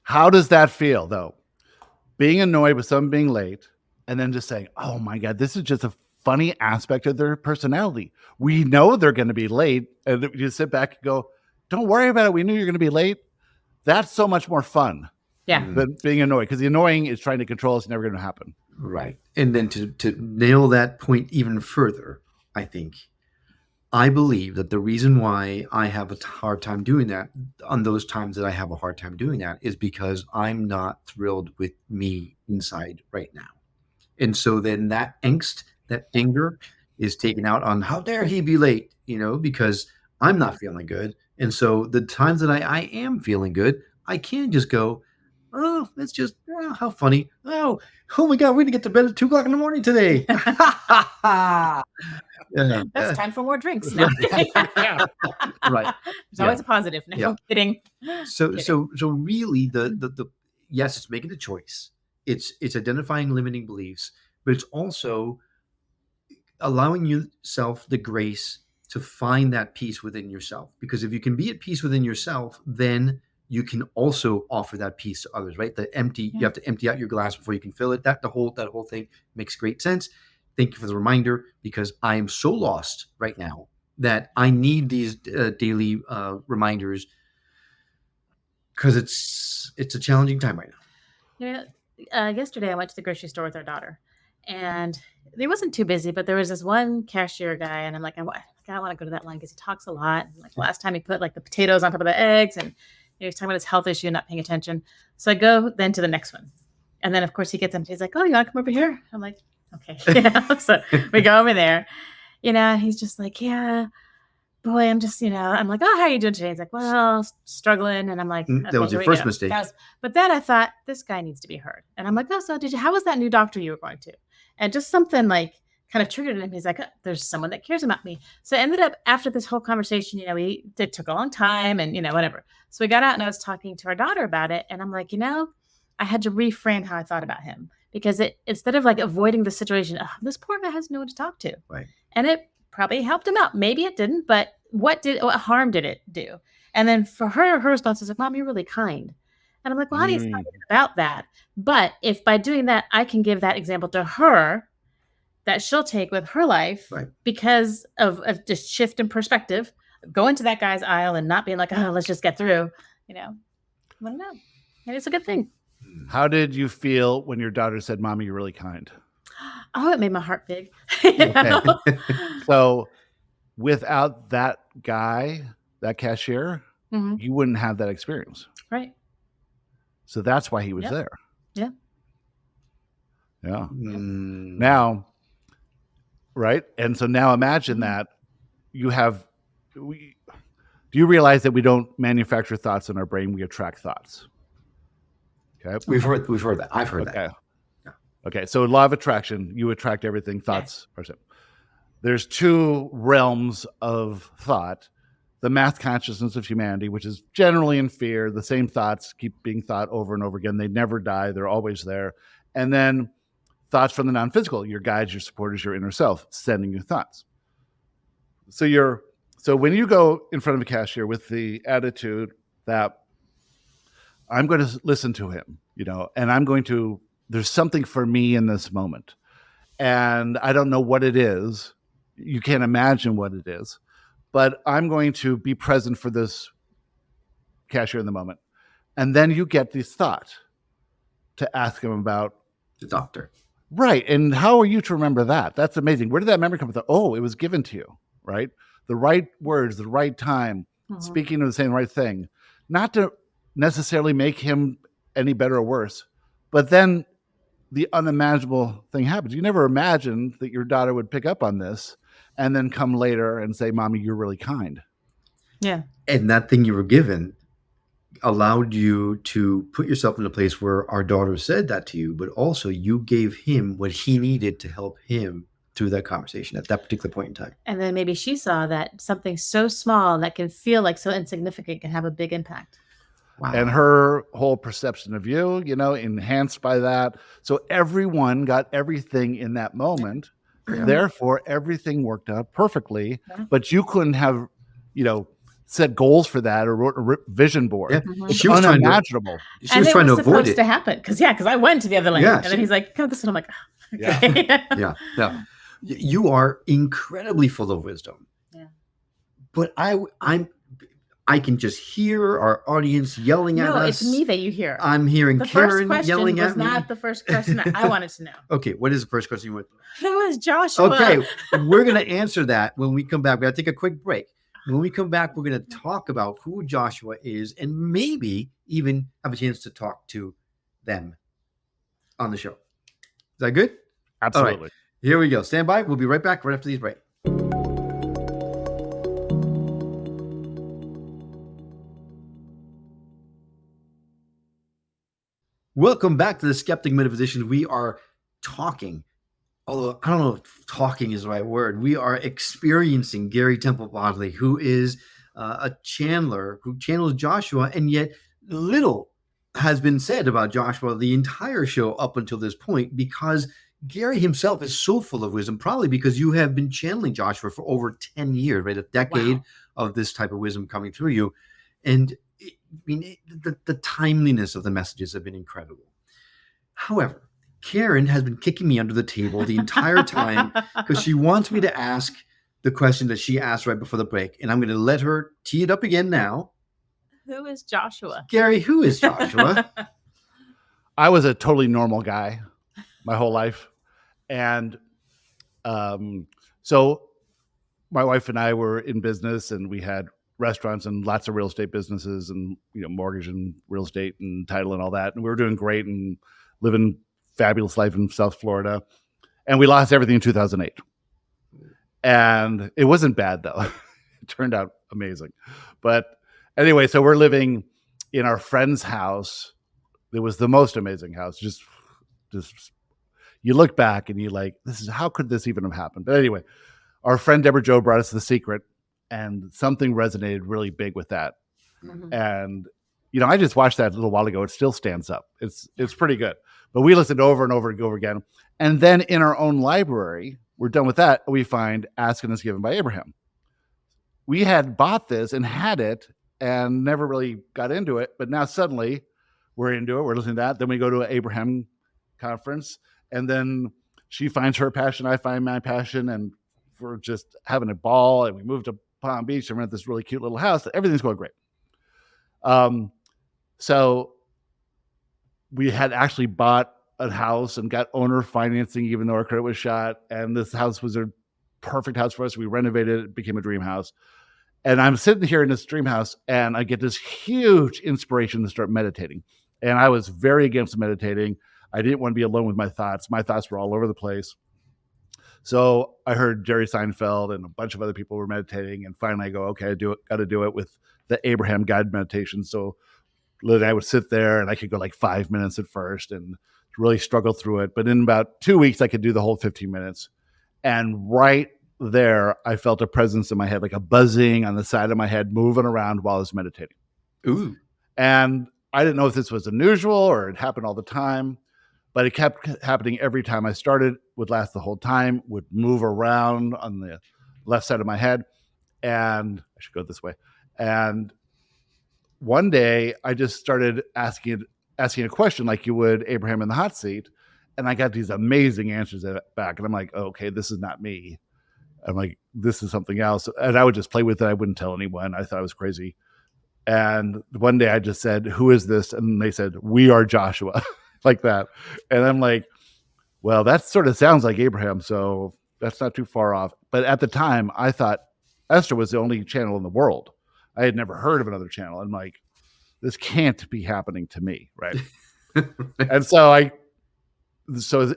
How does that feel, though? Being annoyed with someone being late and then just saying, oh my God, this is just a funny aspect of their personality. We know they're going to be late. And you sit back and go, don't worry about it. We knew you're going to be late. That's so much more fun than being annoyed, because the annoying is trying to control us, never going to happen. Right. And then to nail that point even further, I believe that the reason why I have a hard time doing that on those times that I have a hard time doing that is because I'm not thrilled with me inside right now. And so then that angst, that anger is taken out on how dare he be late, because I'm not feeling good. And so the times that I am feeling good, I can just go, oh, it's just, how funny. Oh my God, we're going to get to bed at 2:00 in the morning today. That's time for more drinks. No. Right. There's always a positive. No, Yeah. kidding. So really the yes, it's making the choice. It's identifying limiting beliefs, but it's also allowing yourself the grace to find that peace within yourself. Because if you can be at peace within yourself, then you can also offer that peace to others, right? You have to empty out your glass before you can fill it. That whole thing makes great sense. Thank you for the reminder, because I am so lost right now that I need these daily reminders, because it's a challenging time right now. Yesterday I went to the grocery store with our daughter, and it wasn't too busy, but there was this one cashier guy, and I'm like, I want to go to that line because he talks a lot. And like last time he put like the potatoes on top of the eggs, and he was talking about his health issue and not paying attention. So I go then to the next one, and then of course he gets in. He's like, "Oh, you want to come over here?" I'm like, "Okay." So we go over there. He's just like, "Yeah, boy, I'm just, I'm like, oh, how are you doing today?" He's like, well, struggling. And I'm like, That okay, was here your we first go. mistake. But then I thought, this guy needs to be heard. And I'm like, oh, so how was that new doctor you were going to? And just something like kind of triggered him. He's like, oh, there's someone that cares about me. So I ended up, after this whole conversation, it took a long time and, whatever. So we got out and I was talking to our daughter about it. And I'm like, I had to reframe how I thought about him, because instead of like avoiding the situation, oh, this poor guy has no one to talk to. Right. And it probably helped him out. Maybe it didn't, but what harm did it do? And then for her response was like, Mom, you're really kind. And I'm like, well, honey, it's not about that. But if by doing that, I can give that example to her that she'll take with her life, right, because of just shift in perspective, go into that guy's aisle and not being like, oh, let's just get through, I don't know. And it's a good thing. How did you feel when your daughter said, Mommy, you're really kind? Oh, it made my heart big. So without that guy, that cashier, you wouldn't have that experience. Right. So that's why he was there. Yeah. Yeah. Now, right. And so now imagine that you have, do you realize that we don't manufacture thoughts in our brain? We attract thoughts. Okay. We've heard that. I've heard that. Yeah. Okay. So law of attraction, you attract everything. Thoughts. Yeah. There's two realms of thought: the mass consciousness of humanity, which is generally in fear. The same thoughts keep being thought over and over again. They never die. They're always there. And then thoughts from the non-physical, your guides, your supporters, your inner self, sending you thoughts. So when you go in front of a cashier with the attitude that I'm going to listen to him, and there's something for me in this moment, and I don't know what it is, You can't imagine what it is. But I'm going to be present for this cashier in the moment. And then you get this thought to ask him about, The doctor. right. And how are you to remember that? That's amazing. Where did that memory come from? Oh, it was given to you, right? The right words, the right time, speaking of the same right thing, not to necessarily make him any better or worse, but then the unimaginable thing happens. You never imagined that your daughter would pick up on this and then come later and say, Mommy, you're really kind. Yeah. And that thing you were given allowed you to put yourself in a place where our daughter said that to you, but also you gave him what he needed to help him through that conversation at that particular point in time. And then maybe she saw that something so small that can feel like so insignificant can have a big impact. Wow. And her whole perception of you, enhanced by that. So everyone got everything in that moment. Yeah. Therefore, everything worked out perfectly. Yeah. But you couldn't have, set goals for that or wrote a vision board. Yeah. Mhm. It's She was trying to- unimaginable. She And was it trying to was avoid supposed it. to happen because I went to the other lane, Yeah, and then she- he's like, "Come this," and I'm like, oh, Yeah. okay. Yeah. You are incredibly full of wisdom. Yeah. But I can just hear our audience yelling at No, us. it's me that you hear. I'm hearing The first Karen question yelling was at me. not the first question that I wanted to know. Okay, what is the first question you want? Who is Joshua? Okay, we're going to answer that when we come back. We got to take a quick break. When we come back, we're going to talk about who Joshua is and maybe even have a chance to talk to them on the show. Is that good? Absolutely. Here we go. Stand by. We'll be right back right after these breaks. Welcome back to the Skeptic Metaphysicians. We are talking, although I don't know if talking is the right word. We are experiencing Gary Temple Bodley, who is a channeler who channels Joshua, and yet little has been said about Joshua the entire show up until this point because Gary himself is so full of wisdom, probably because you have been channeling Joshua for over 10 years, right? A decade Wow. of this type of wisdom coming through you. And the timeliness of the messages have been incredible. However, Karen has been kicking me under the table the entire time because she wants me to ask the question that she asked right before the break. And I'm going to let her tee it up again now. Who is Joshua? Gary, who is Joshua? I was a totally normal guy my whole life. And so my wife and I were in business, and we had restaurants and lots of real estate businesses and, mortgage and real estate and title and all that. And we were doing great and living fabulous life in South Florida. And we lost everything in 2008. And it wasn't bad though. It turned out amazing. But anyway, so we're living in our friend's house. It was the most amazing house. Just you look back and you like, how could this even have happened? But anyway, our friend Deborah Jo brought us The Secret, and something resonated really big with that. Mhm. And I just watched that a little while ago. It still stands up. It's pretty good. But we listened over and over and over again. And then in our own library, we're done with that. We find Ask and Is Given by Abraham. We had bought this and had it and never really got into it. But now suddenly we're into it. We're listening to that. Then we go to an Abraham conference. And then she finds her passion. I find my passion. And we're just having a ball. And we moved to Palm Beach and rent this really cute little house. Everything's going great. So we had actually bought a house and got owner financing, even though our credit was shot. And this house was a perfect house for us. We renovated it. It became a dream house. And I'm sitting here in this dream house and I get this huge inspiration to start meditating. And I was very against meditating. I didn't want to be alone with my thoughts. My thoughts were all over the place. So I heard Jerry Seinfeld and a bunch of other people were meditating. And finally I go, okay, got to do it with the Abraham guided meditation. So I would sit there and I could go like 5 minutes at first and really struggle through it. But in about 2 weeks, I could do the whole 15 minutes. And right there, I felt a presence in my head, like a buzzing on the side of my head, moving around while I was meditating. Ooh. And I didn't know if this was unusual or it happened all the time, but it kept happening every time I started, would last the whole time, would move around on the left side of my head. And I should go this way. And one day I just started asking a question like you would Abraham in the hot seat. And I got these amazing answers back. And I'm like, okay, this is not me. I'm like, this is something else. And I would just play with it. I wouldn't tell anyone. I thought it was crazy. And one day I just said, who is this? And they said, we are Joshua, like that. And I'm like, well, that sort of sounds like Abraham. So that's not too far off. But at the time, I thought Esther was the only channel in the world. I had never heard of another channel. I'm like, this can't be happening to me. Right. And so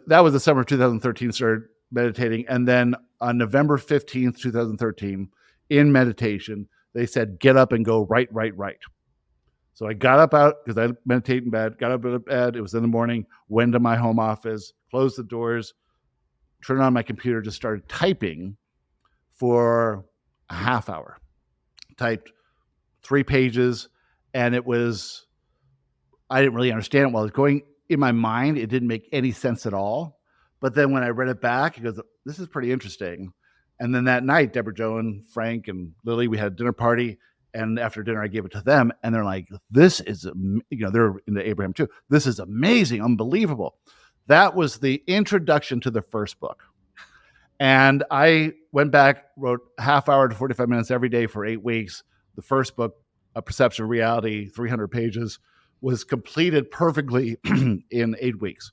that was the summer of 2013, started meditating. And then on November 15th, 2013, in meditation, they said, get up and go right. So I got up out because I meditate in bed, got up out of bed. It was in the morning, went to my home office, closed the doors, turned on my computer, just started typing for a half hour. Typed 3 pages, and I didn't really understand it while it was going in my mind. It didn't make any sense at all. But then when I read it back, it goes, this is pretty interesting. And then that night, Deborah Jo and Frank and Lily, we had a dinner party. And after dinner, I gave it to them. And they're like, this is, they're into Abraham too. This is amazing, unbelievable. That was the introduction to the first book. And I went back, wrote half hour to 45 minutes every day for 8 weeks. The first book, A Perception of Reality, 300 pages, was completed perfectly in 8 weeks.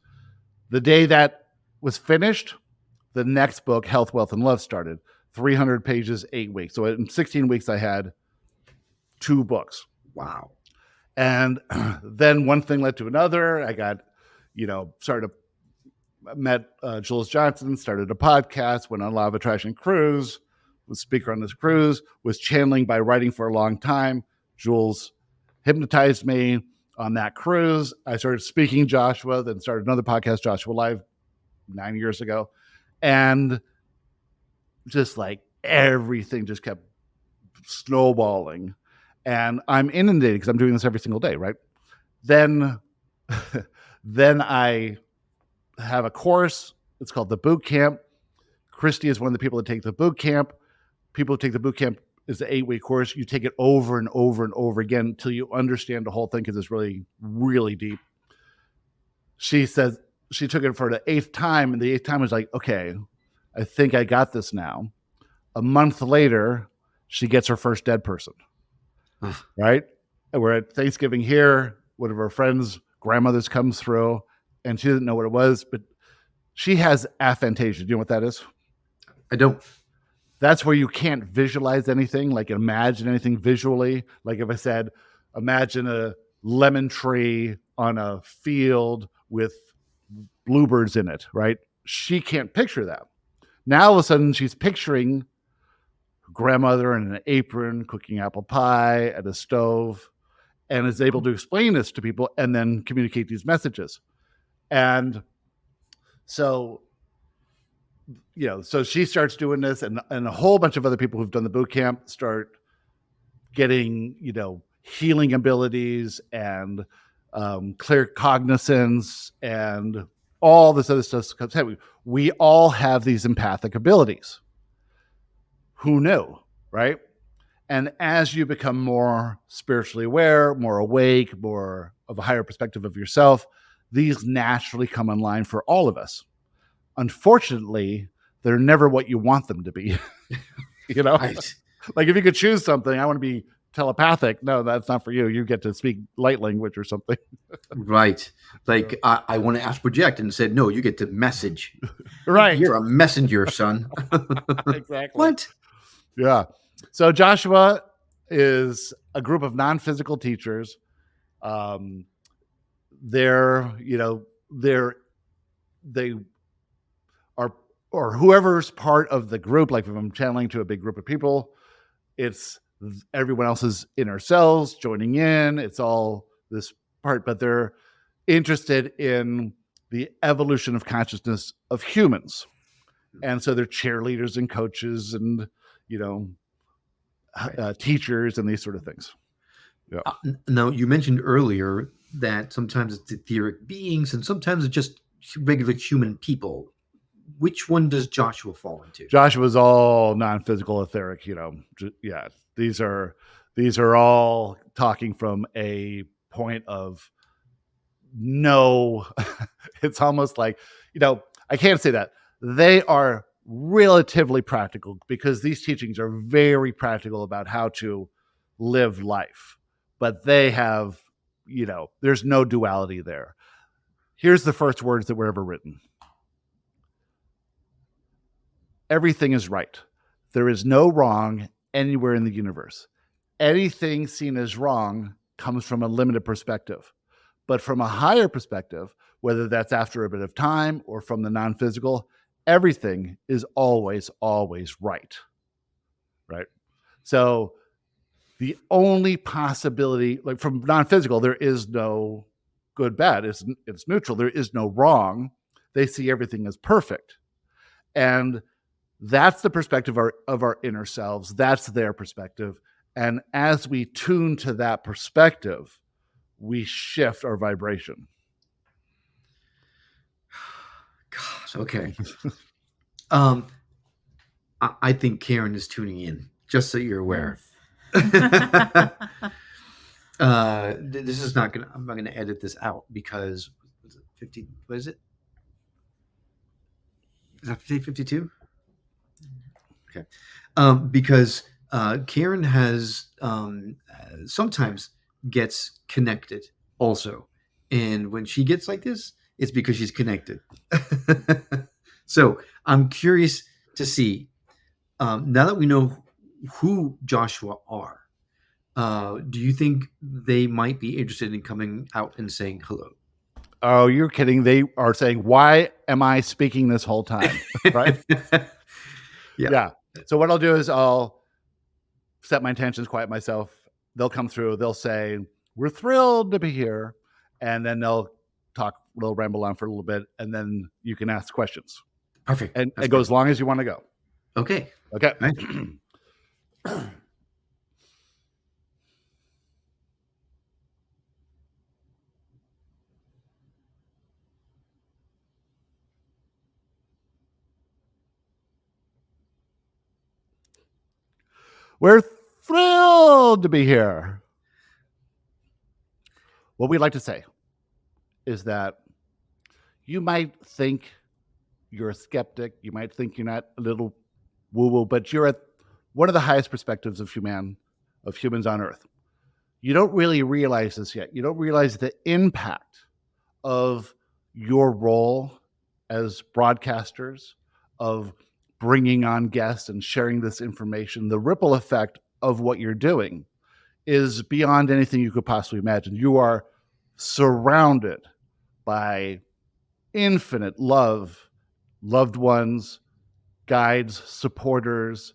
The day that was finished, the next book, Health, Wealth, and Love, started. 300 pages, 8 weeks. So in 16 weeks, I had 2 books. Wow. And then one thing led to another. I got, met Jules Johnson, started a podcast, went on a Law of Attraction cruise, was speaker on this cruise, was channeling by writing for a long time. Jules hypnotized me on that cruise. I started speaking Joshua, then started another podcast, Joshua Live, 9 years ago. And just like everything just kept snowballing. And I'm inundated because I'm doing this every single day, right? Then I have a course. It's called the Boot Camp. Christy is one of the people that take the boot camp. People who take the boot camp is the 8-week course. You take it over and over and over again until you understand the whole thing, because it's really, really deep. She says she took it for the 8th time, and the 8th time was like, okay, I think I got this now. A month later, she gets her first dead person. Right? And we're at Thanksgiving here. One of her friends' grandmothers comes through, and she didn't know what it was, but she has aphantasia. Do you know what that is? I don't. That's where you can't visualize anything, like imagine anything visually. Like if I said, imagine a lemon tree on a field with bluebirds in it, right? She can't picture that. Now all of a sudden she's picturing her grandmother in an apron cooking apple pie at a stove, and is able to explain this to people and then communicate these messages. And so, so she starts doing this, and a whole bunch of other people who've done the boot camp start getting, healing abilities and clear cognizance and all this other stuff comes in. We all have these empathic abilities. Who knew, right? And as you become more spiritually aware, more awake, more of a higher perspective of yourself, these naturally come online for all of us. Unfortunately, they're never what you want them to be. Right. Like if you could choose something, I want to be telepathic. No, that's not for you. You get to speak light language or something. Right. Like I want to ask project, and said, no, you get to message. Right. You're a messenger, son. Exactly. What? Yeah. So Joshua is a group of non-physical teachers. They are, or whoever's part of the group, like if I'm channeling to a big group of people, it's everyone else's inner selves joining in. It's all this part, but they're interested in the evolution of consciousness of humans. And so they're cheerleaders and coaches and, teachers and these sort of things. Yeah. Now, you mentioned earlier that sometimes it's etheric beings and sometimes it's just regular human people. Which one does Joshua fall into? Joshua's all non-physical, etheric. Yeah. These are all talking from a point of no. It's almost like I can't say that they are relatively practical, because these teachings are very practical about how to live life, but they have, there's no duality there. Here's the first words that were ever written. Everything is right. There is no wrong anywhere in the universe. Anything seen as wrong comes from a limited perspective. But from a higher perspective, whether that's after a bit of time or from the non-physical, everything is always, always right. Right? So the only possibility, like from non-physical, there is no good, bad. It's neutral. There is no wrong. They see everything as perfect. And that's the perspective of our inner selves. That's their perspective. And as we tune to that perspective, we shift our vibration. Gosh, okay. I think Karen is tuning in, just so you're aware. Yes. This is not gonna. I'm not gonna edit this out because 50. What is it? Is that 52? Okay. Because Karen has sometimes gets connected also, and when she gets like this, it's because she's connected. So I'm curious to see, now that we know who Joshua are, do you think they might be interested in coming out and saying hello? Oh, you're kidding. They are saying, why am I speaking this whole time? Right? Yeah. So what I'll do is I'll set my intentions, quiet myself. They'll come through. They'll say, we're thrilled to be here. And then they'll talk, they'll ramble on for a little bit. And then you can ask questions. Perfect. And That's it goes perfect. as long as you want to go. Okay. Okay. Nice. We're thrilled to be here. What we'd like to say is that you might think you're a skeptic. You might think you're not a little woo-woo, but you're at one of the highest perspectives of humans on Earth. You don't really realize this yet. You don't realize the impact of your role as broadcasters, of bringing on guests and sharing this information. The ripple effect of what you're doing is beyond anything you could possibly imagine. You are surrounded by infinite love, loved ones, guides, supporters.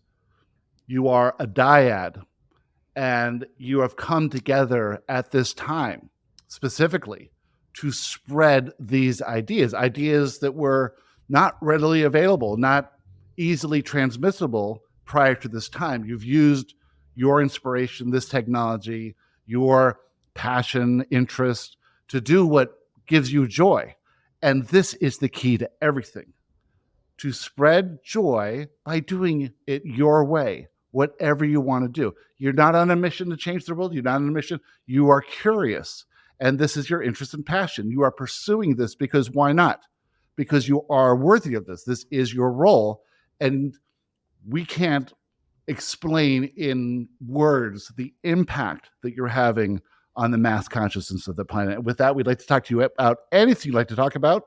You are a dyad, and you have come together at this time specifically to spread these ideas that were not readily available, not easily transmissible prior to this time. You've used your inspiration, this technology, your passion, interest to do what gives you joy. And this is the key to everything: to spread joy by doing it your way, whatever you want to do. You're not on a mission to change the world. You're not on a mission. You are curious. And this is your interest and passion. You are pursuing this because why not? Because you are worthy of this. This is your role. And we can't explain in words the impact that you're having on the mass consciousness of the planet. And with that, we'd like to talk to you about anything you'd like to talk about.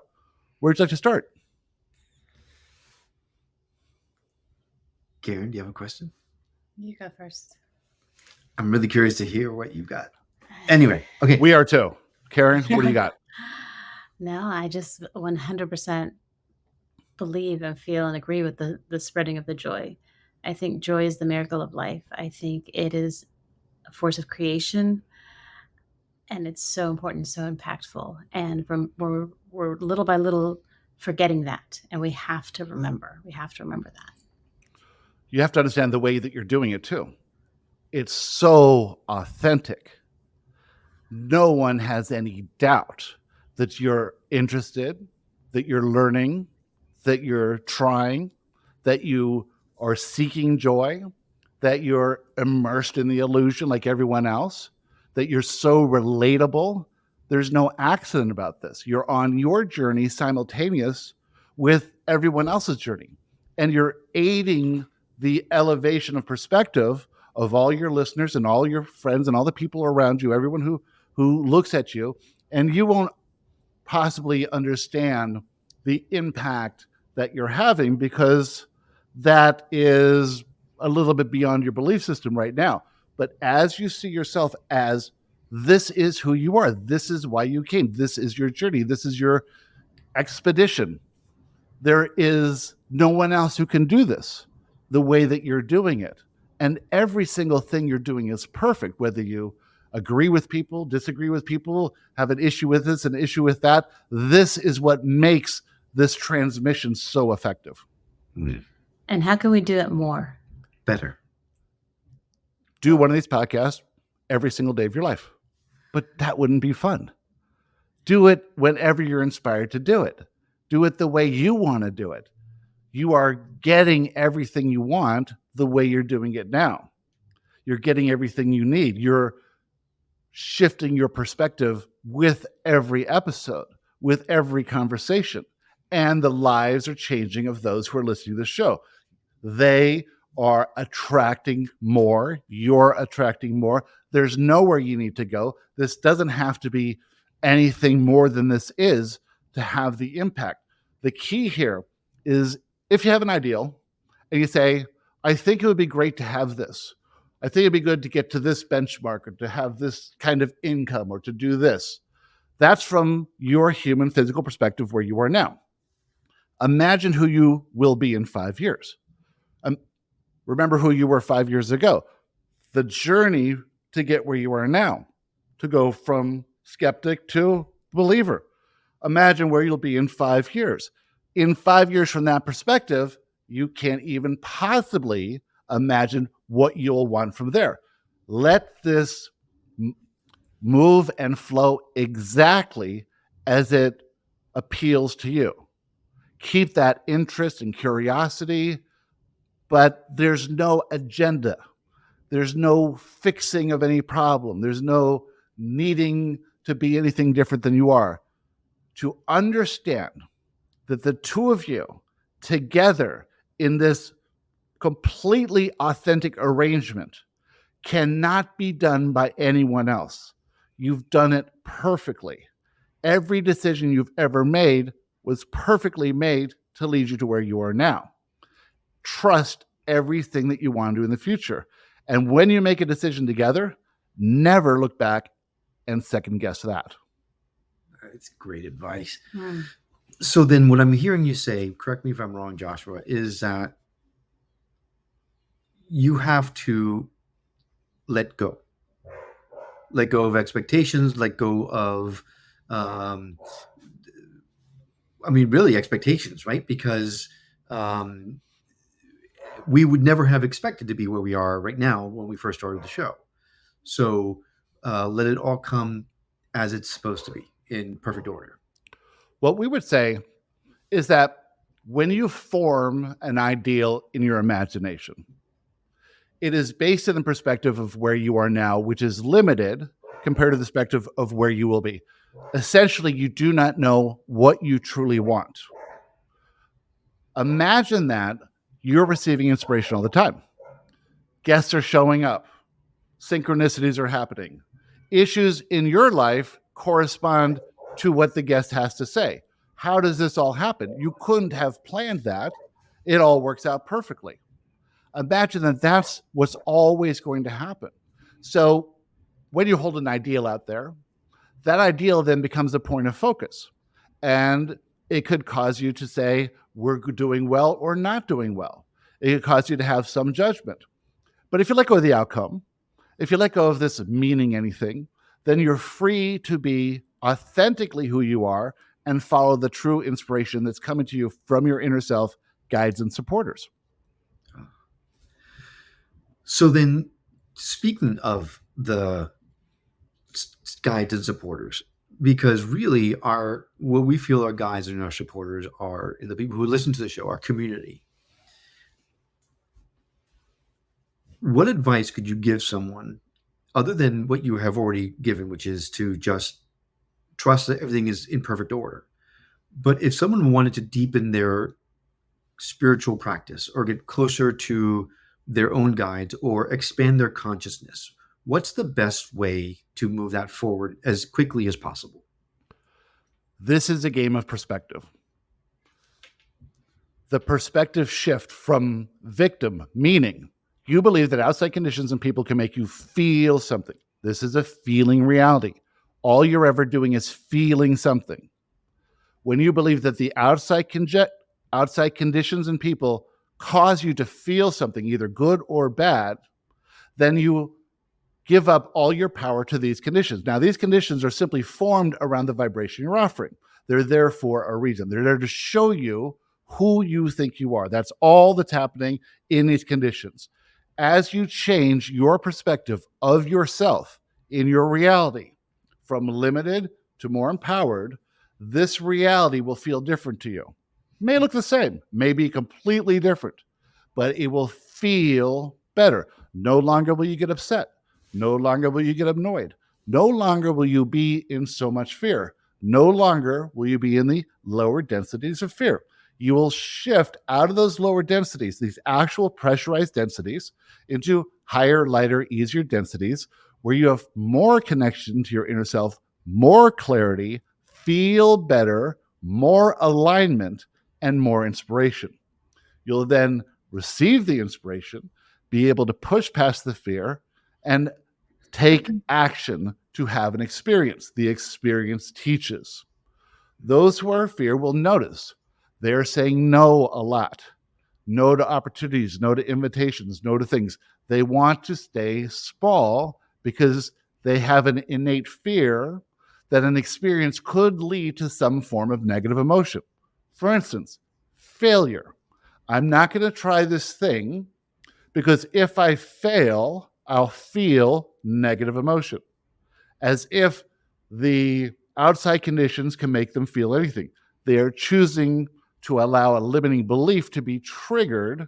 Where'd you like to start? Karen, do you have a question? You go first. I'm really curious to hear what you got. Anyway, okay. We are too. Karen, what do you got? No, I just 100% believe and feel and agree with the spreading of the joy. I think joy is the miracle of life. I think it is a force of creation, and it's so important, so impactful. And we're little by little forgetting that, and we have to remember. We have to remember that. You have to understand the way that you're doing it too. It's so authentic. No one has any doubt that you're interested, that you're learning, that you're trying, that you are seeking joy, that you're immersed in the illusion like everyone else, that you're so relatable. There's no accident about this. You're on your journey simultaneous with everyone else's journey. and you're aiding the elevation of perspective of all your listeners and all your friends and all the people around you, everyone who looks at you, and you won't possibly understand the impact that you're having because that is a little bit beyond your belief system right now. But as you see yourself as this is who you are, this is why you came, this is your journey, this is your expedition. There is no one else who can do this the way that you're doing it. And every single thing you're doing is perfect, whether you agree with people, disagree with people, have an issue with this, an issue with that. This is what makes this transmission so effective. And how can we do it more? Better. Do one of these podcasts every single day of your life. But that wouldn't be fun. Do it whenever you're inspired to do it. Do it the way you want to do it. You are getting everything you want the way you're doing it now. You're getting everything you need. You're shifting your perspective with every episode, with every conversation. And the lives are changing of those who are listening to the show. They are attracting more. You're attracting more. There's nowhere you need to go. This doesn't have to be anything more than this is to have the impact. The key here is if you have an ideal and you say, I think it would be great to have this. I think it'd be good to get to this benchmark or to have this kind of income or to do this. That's from your human physical perspective where you are now. Imagine who you will be in 5 years. Remember who you were 5 years ago. The journey to get where you are now, to go from skeptic to believer. Imagine where you'll be in 5 years. In 5 years from that perspective, you can't even possibly imagine what you'll want from there. Let this move and flow exactly as it appeals to you. Keep that interest and curiosity, but there's no agenda. There's no fixing of any problem. There's no needing to be anything different than you are. To understand that the two of you together in this completely authentic arrangement cannot be done by anyone else. You've done it perfectly. Every decision you've ever made was perfectly made to lead you to where you are now. Trust everything that you want to do in the future. And when you make a decision together, never look back and second guess that. It's great advice. Hmm. So then what I'm hearing you say, correct me if I'm wrong, Joshua, is that you have to let go. Let go of expectations, let go of, really expectations, right? Because we would never have expected to be where we are right now when we first started the show. So let it all come as it's supposed to be in perfect order. What we would say is that when you form an ideal in your imagination, it is based in the perspective of where you are now, which is limited compared to the perspective of where you will be. Essentially, you do not know what you truly want. Imagine that you're receiving inspiration all the time. Guests are showing up. Synchronicities are happening. Issues in your life correspond to what the guest has to say. How does this all happen? You couldn't have planned that. It all works out perfectly. Imagine that that's what's always going to happen. So when you hold an ideal out there, that ideal then becomes a point of focus. And it could cause you to say, we're doing well or not doing well. It could cause you to have some judgment. But if you let go of the outcome, if you let go of this meaning anything, then you're free to be authentically who you are and follow the true inspiration that's coming to you from your inner self, guides and supporters. So then, speaking of the guides and supporters, because really what we feel our guides and our supporters are the people who listen to the show, our community. What advice could you give someone other than what you have already given, which is to just trust that everything is in perfect order? But if someone wanted to deepen their spiritual practice or get closer to their own guides or expand their consciousness, what's the best way to move that forward as quickly as possible? This is a game of perspective. The perspective shift from victim, meaning you believe that outside conditions and people can make you feel something. This is a feeling reality. All you're ever doing is feeling something. When you believe that the outside conditions and people cause you to feel something, either good or bad, then you give up all your power to these conditions. Now, these conditions are simply formed around the vibration you're offering. They're there for a reason. They're there to show you who you think you are. That's all that's happening in these conditions. As you change your perspective of yourself in your reality from limited to more empowered, this reality will feel different to you. It may look the same, may be completely different, but it will feel better. No longer will you get upset. No longer will you get annoyed. No longer will you be in so much fear. No longer will you be in the lower densities of fear. You will shift out of those lower densities, these actual pressurized densities, into higher, lighter, easier densities where you have more connection to your inner self, more clarity, feel better, more alignment, and more inspiration. You'll then receive the inspiration, be able to push past the fear, and take action to have an experience. The experience teaches. Those who are in fear will notice they're saying no a lot. No to opportunities, no to invitations, no to things. They want to stay small because they have an innate fear that an experience could lead to some form of negative emotion. For instance, failure. I'm not going to try this thing because if I fail, I'll feel negative emotion, as if the outside conditions can make them feel anything. They are choosing to allow a limiting belief to be triggered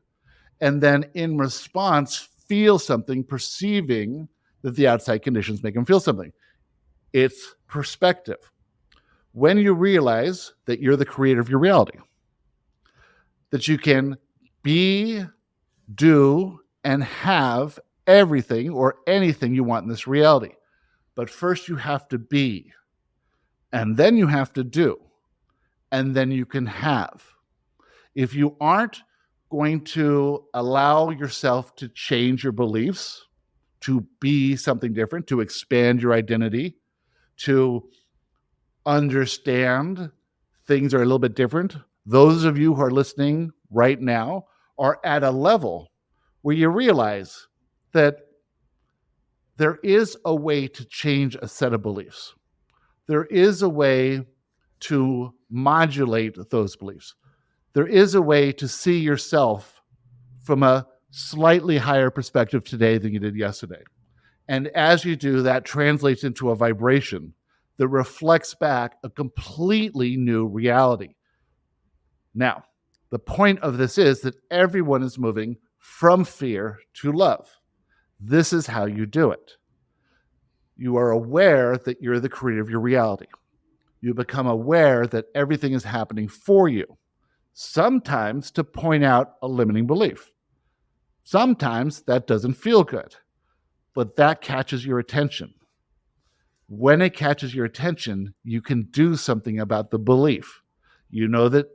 and then in response feel something, perceiving that the outside conditions make them feel something. It's perspective. When you realize that you're the creator of your reality, that you can be, do, and have everything or anything you want in this reality. But first you have to be, and then you have to do, and then you can have. If you aren't going to allow yourself to change your beliefs, to be something different, to expand your identity, to understand things are a little bit different, those of you who are listening right now are at a level where you realize that there is a way to change a set of beliefs. There is a way to modulate those beliefs. There is a way to see yourself from a slightly higher perspective today than you did yesterday. And as you do, that translates into a vibration that reflects back a completely new reality. Now, the point of this is that everyone is moving from fear to love. This is how you do it. You are aware that you're the creator of your reality. You become aware that everything is happening for you, sometimes to point out a limiting belief. Sometimes that doesn't feel good, but that catches your attention. When it catches your attention, you can do something about the belief. You know that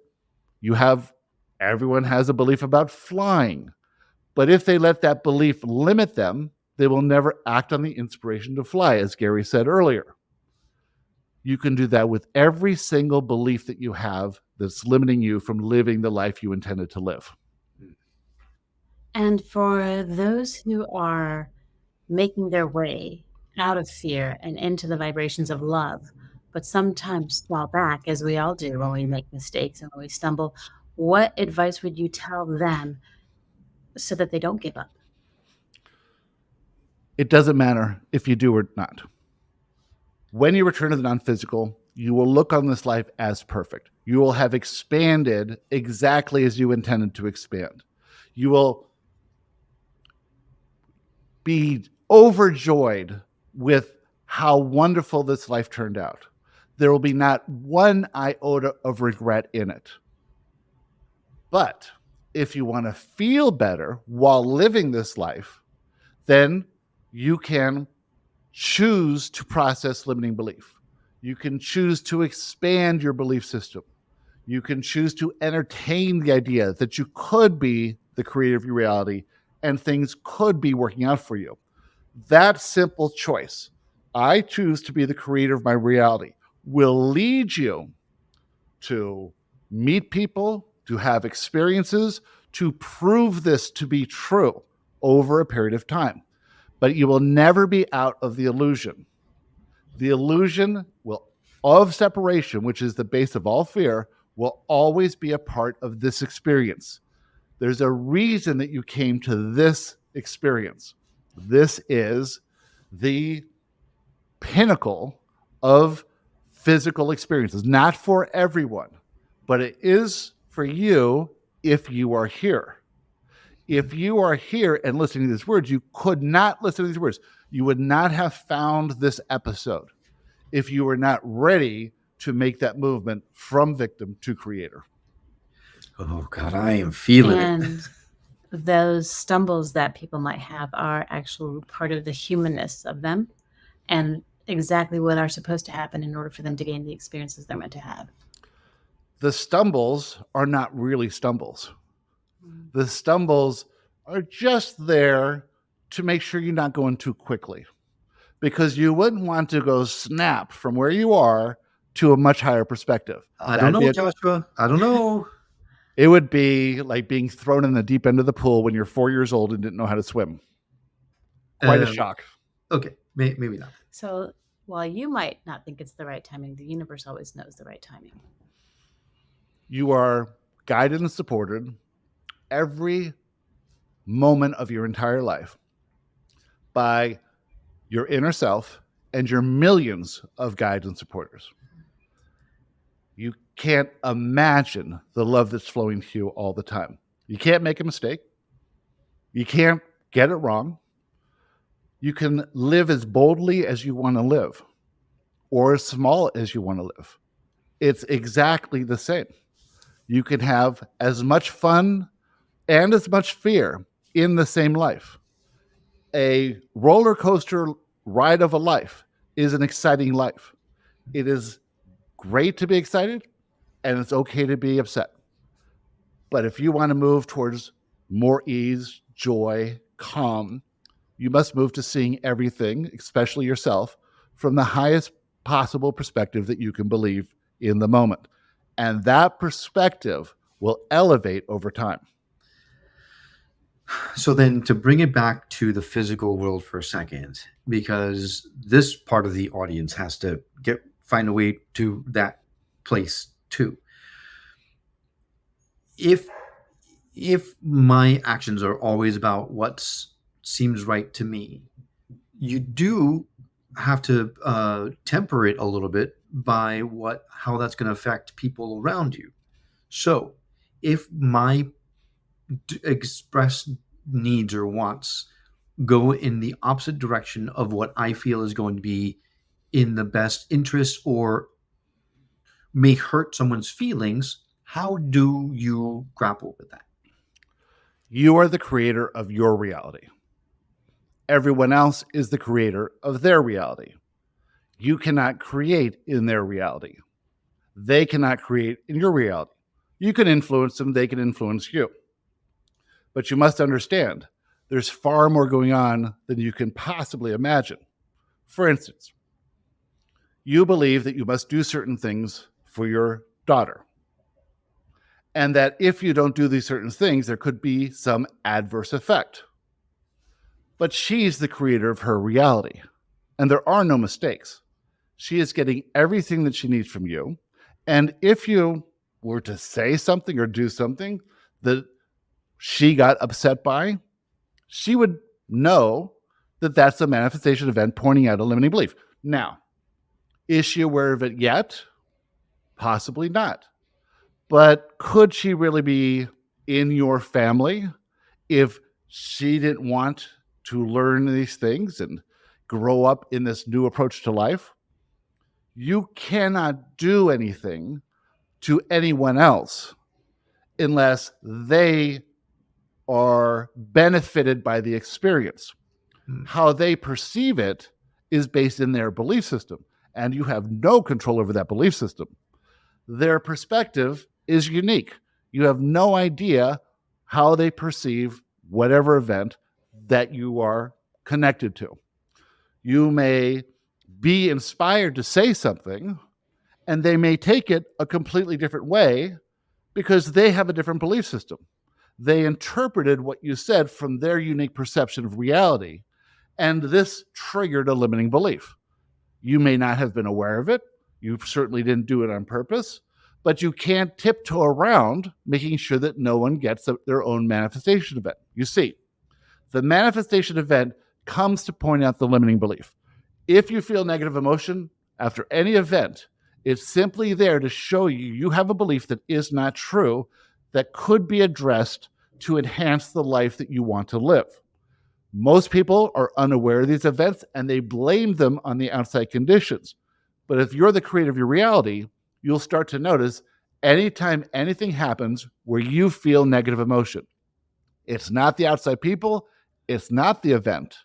everyone has a belief about flying, but if they let that belief limit them, they will never act on the inspiration to fly, as Gary said earlier. You can do that with every single belief that you have that's limiting you from living the life you intended to live. And for those who are making their way out of fear and into the vibrations of love, but sometimes fall back, as we all do when we make mistakes and when we stumble, what advice would you tell them so that they don't give up? It doesn't matter if you do or not. When you return to the non-physical, you will look on this life as perfect. You will have expanded exactly as you intended to expand. You will be overjoyed with how wonderful this life turned out. There will be not one iota of regret in it. But If you want to feel better while living this life, then you can choose to process limiting belief. You can choose to expand your belief system. You can choose to entertain the idea that you could be the creator of your reality and things could be working out for you. That simple choice, I choose to be the creator of my reality, will lead you to meet people, to have experiences, to prove this to be true over a period of time. But you will never be out of the illusion. The illusion of separation, which is the base of all fear, will always be a part of this experience. There's a reason that you came to this experience. This is the pinnacle of physical experiences, not for everyone, but it is for you if you are here. If you are here and listening to these words, you could not listen to these words. You would not have found this episode if you were not ready to make that movement from victim to creator. Oh God, I am feeling it. And those stumbles that people might have are actually part of the humanness of them and exactly what are supposed to happen in order for them to gain the experiences they're meant to have. The stumbles are not really stumbles. The stumbles are just there to make sure you're not going too quickly, because you wouldn't want to go snap from where you are to a much higher perspective. I don't know, Joshua. I don't know. It would be like being thrown in the deep end of the pool when you're 4 years old and didn't know how to swim. Quite a shock. Okay, maybe not. So while you might not think it's the right timing, the universe always knows the right timing. You are guided and supported every moment of your entire life by your inner self and your millions of guides and supporters. You can't imagine the love that's flowing to you all the time. You can't make a mistake. You can't get it wrong. You can live as boldly as you want to live or as small as you want to live. It's exactly the same. You can have as much fun and as much fear in the same life. A roller coaster ride of a life is an exciting life. It is great to be excited, and it's okay to be upset. But if you want to move towards more ease, joy, calm, you must move to seeing everything, especially yourself, from the highest possible perspective that you can believe in the moment. And that perspective will elevate over time. So then to bring it back to the physical world for a second, because this part of the audience has to find a way to that place too. If my actions are always about what seems right to me, you do have to temper it a little bit by how that's going to affect people around you. So if my expressed needs or wants go in the opposite direction of what I feel is going to be in the best interest or may hurt someone's feelings, how do you grapple with that? You are the creator of your reality. Everyone else is the creator of their reality. You cannot create in their reality. They cannot create in your reality. You can influence them, they can influence you. But you must understand, there's far more going on than you can possibly imagine. For instance, you believe that you must do certain things for your daughter, and that if you don't do these certain things, there could be some adverse effect. But she's the creator of her reality, and there are no mistakes. She is getting everything that she needs from you, and if you were to say something or do something that she got upset by, she would know that that's a manifestation event pointing out a limiting belief. Now, is she aware of it yet? Possibly not. But could she really be in your family if she didn't want to learn these things and grow up in this new approach to life? You cannot do anything to anyone else unless they are benefited by the experience. Hmm. How they perceive it is based in their belief system, and you have no control over that belief system. Their perspective is unique. You have no idea how they perceive whatever event that you are connected to. You may be inspired to say something, and they may take it a completely different way because they have a different belief system. They interpreted what you said from their unique perception of reality, and this triggered a limiting belief. You may not have been aware of it. You certainly didn't do it on purpose, but you can't tiptoe around making sure that no one gets their own manifestation event. You see, the manifestation event comes to point out the limiting belief. If you feel negative emotion after any event, it's simply there to show you have a belief that is not true, that could be addressed to enhance the life that you want to live. Most people are unaware of these events and they blame them on the outside conditions. But if you're the creator of your reality, you'll start to notice anytime anything happens where you feel negative emotion, it's not the outside people, it's not the event,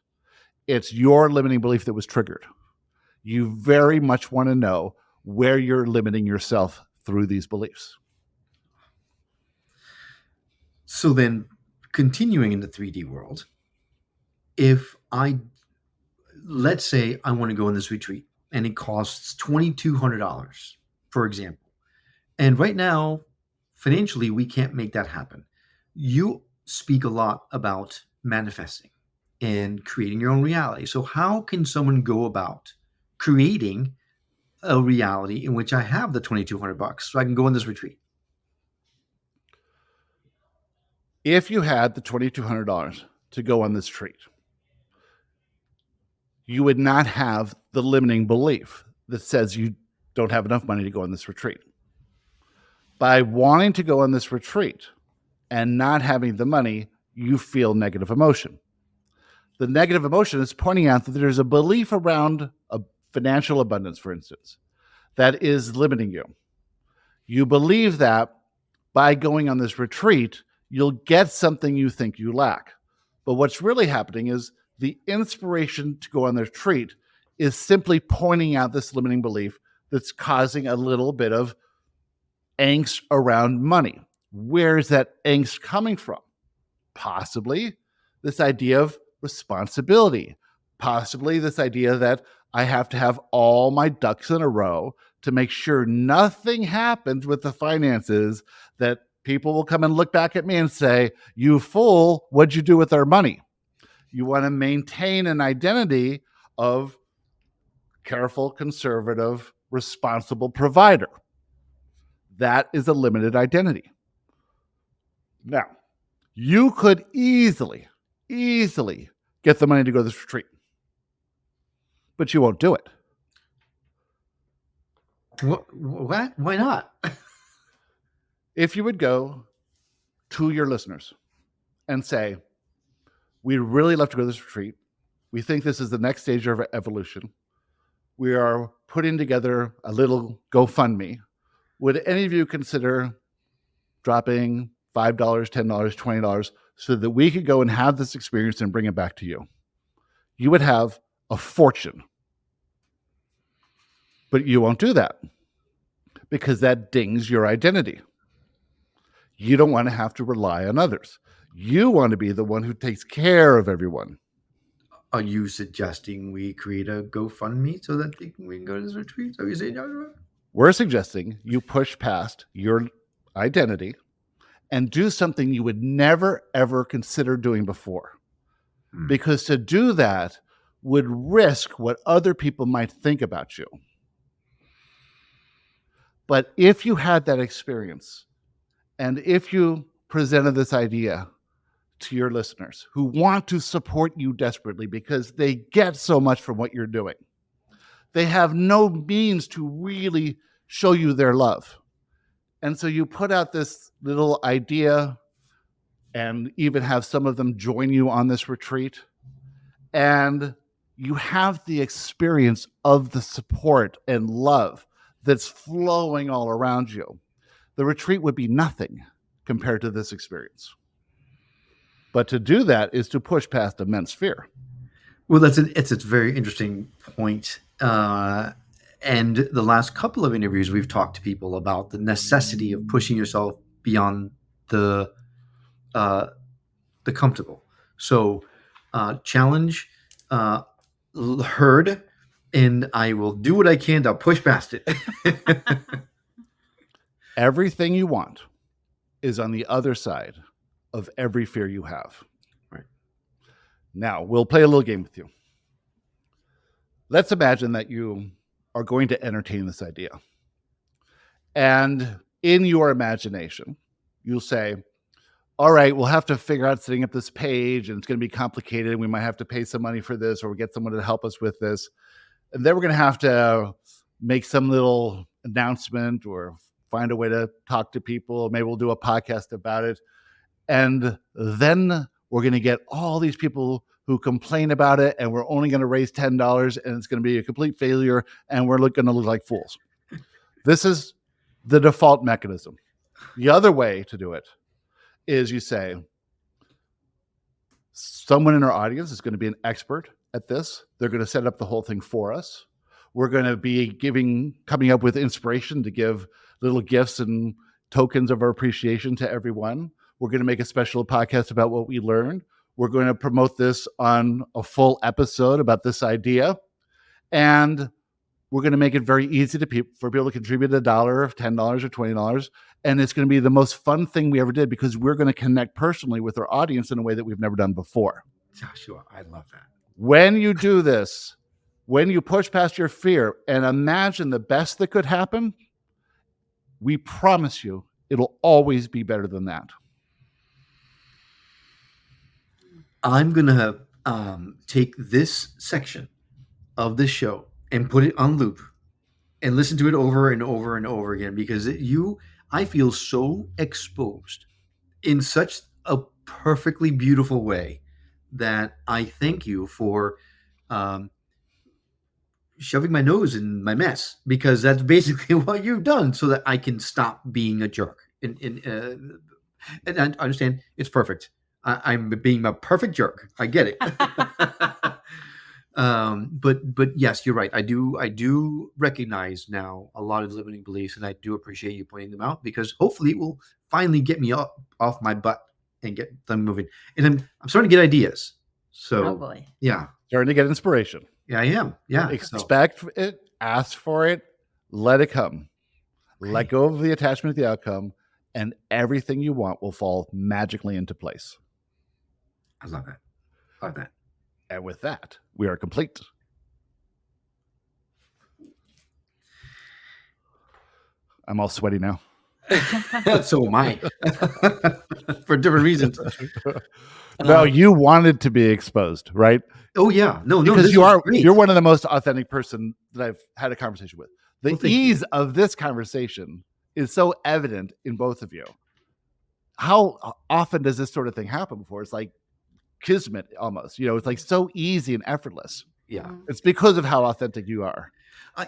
it's your limiting belief that was triggered. You very much want to know where you're limiting yourself through these beliefs. So then, continuing in the 3D world, if let's say I want to go on this retreat and it costs $2,200, for example, and right now, financially, we can't make that happen. You speak a lot about manifesting and creating your own reality. So, how can someone go about creating a reality in which I have the $2,200 so I can go on this retreat? If you had the $2,200 to go on this retreat, you would not have the limiting belief that says you don't have enough money to go on this retreat. By wanting to go on this retreat and not having the money, you feel negative emotion. The negative emotion is pointing out that there's a belief around a financial abundance, for instance, that is limiting you. You believe that by going on this retreat, you'll get something you think you lack. But what's really happening is the inspiration to go on the retreat is simply pointing out this limiting belief that's causing a little bit of angst around money. Where is that angst coming from? Possibly this idea of responsibility, possibly this idea that I have to have all my ducks in a row to make sure nothing happens with the finances, that people will come and look back at me and say, "You fool, what'd you do with our money?" You want to maintain an identity of careful, conservative, responsible provider. That is a limited identity. Now, you could easily get the money to go to this retreat, but you won't do it. What? Why not? If you would go to your listeners and say, "We'd really love to go to this retreat. We think this is the next stage of our evolution. We are putting together a little GoFundMe. Would any of you consider dropping $5, $10, $20 so that we could go and have this experience and bring it back to you?" You would have a fortune. But you won't do that because that dings your identity. You don't want to have to rely on others. You want to be the one who takes care of everyone. Are you suggesting we create a GoFundMe so that we can go to this retreat? Are you saying, Joshua? We're suggesting you push past your identity and do something you would never, ever consider doing before. Because to do that would risk what other people might think about you. But if you had that experience, and if you presented this idea to your listeners who want to support you desperately because they get so much from what you're doing, they have no means to really show you their love. And so you put out this little idea and even have some of them join you on this retreat. And you have the experience of the support and love that's flowing all around you. The retreat would be nothing compared to this experience. But to do that is to push past immense fear. Well, it's a very interesting point. And the last couple of interviews, we've talked to people about the necessity of pushing yourself beyond the uh, the comfortable. So, challenge heard, and I will do what I can to push past it. Everything you want is on the other side of every fear you have. Right. Now, we'll play a little game with you. Let's imagine that you are going to entertain this idea. And in your imagination, you'll say, all right, we'll have to figure out setting up this page, and it's going to be complicated. We might have to pay some money for this, or we get someone to help us with this. And then we're going to have to make some little announcement or find a way to talk to people. Maybe we'll do a podcast about it. And then we're going to get all these people who complain about it, and we're only going to raise $10, and it's going to be a complete failure, and we're going to look like fools. This is the default mechanism. The other way to do it is you say, someone in our audience is going to be an expert at this. They're going to set up the whole thing for us. We're going to be coming up with inspiration to give little gifts and tokens of our appreciation to everyone. We're going to make a special podcast about what we learned. We're going to promote this on a full episode about this idea. And we're going to make it very easy for people to contribute $1 or $10 or $20. And it's going to be the most fun thing we ever did, because we're going to connect personally with our audience in a way that we've never done before. Joshua, I love that. When you do this, when you push past your fear and imagine the best that could happen, we promise you it'll always be better than that. I'm going to take this section of this show and put it on loop and listen to it over and over and over again, because I feel so exposed in such a perfectly beautiful way that I thank you for shoving my nose in my mess, because that's basically what you've done, so that I can stop being a jerk. And I understand it's perfect. I'm being a perfect jerk. I get it. But yes, you're right. I do recognize now a lot of limiting beliefs, and I do appreciate you pointing them out, because hopefully it will finally get me off my butt and get them moving. And I'm starting to get ideas. So, Oh boy. yeah, Starting to get inspiration. I am. Yeah, Expect it, ask for it, let it come. Okay. Let go of the attachment to the outcome, and everything you want will fall magically into place. I love that. Love that. And with that, we are complete. I'm all sweaty now. So am I, for different reasons. No, you wanted to be exposed, right? Oh yeah, no, Because this you is are great. you're one of the most authentic person that I've had a conversation with. The Well, thank ease of this conversation is so evident in both of you. How often does this sort of thing happen before? It's like kismet almost. It's like so easy and effortless. Yeah. It's because of how authentic you are.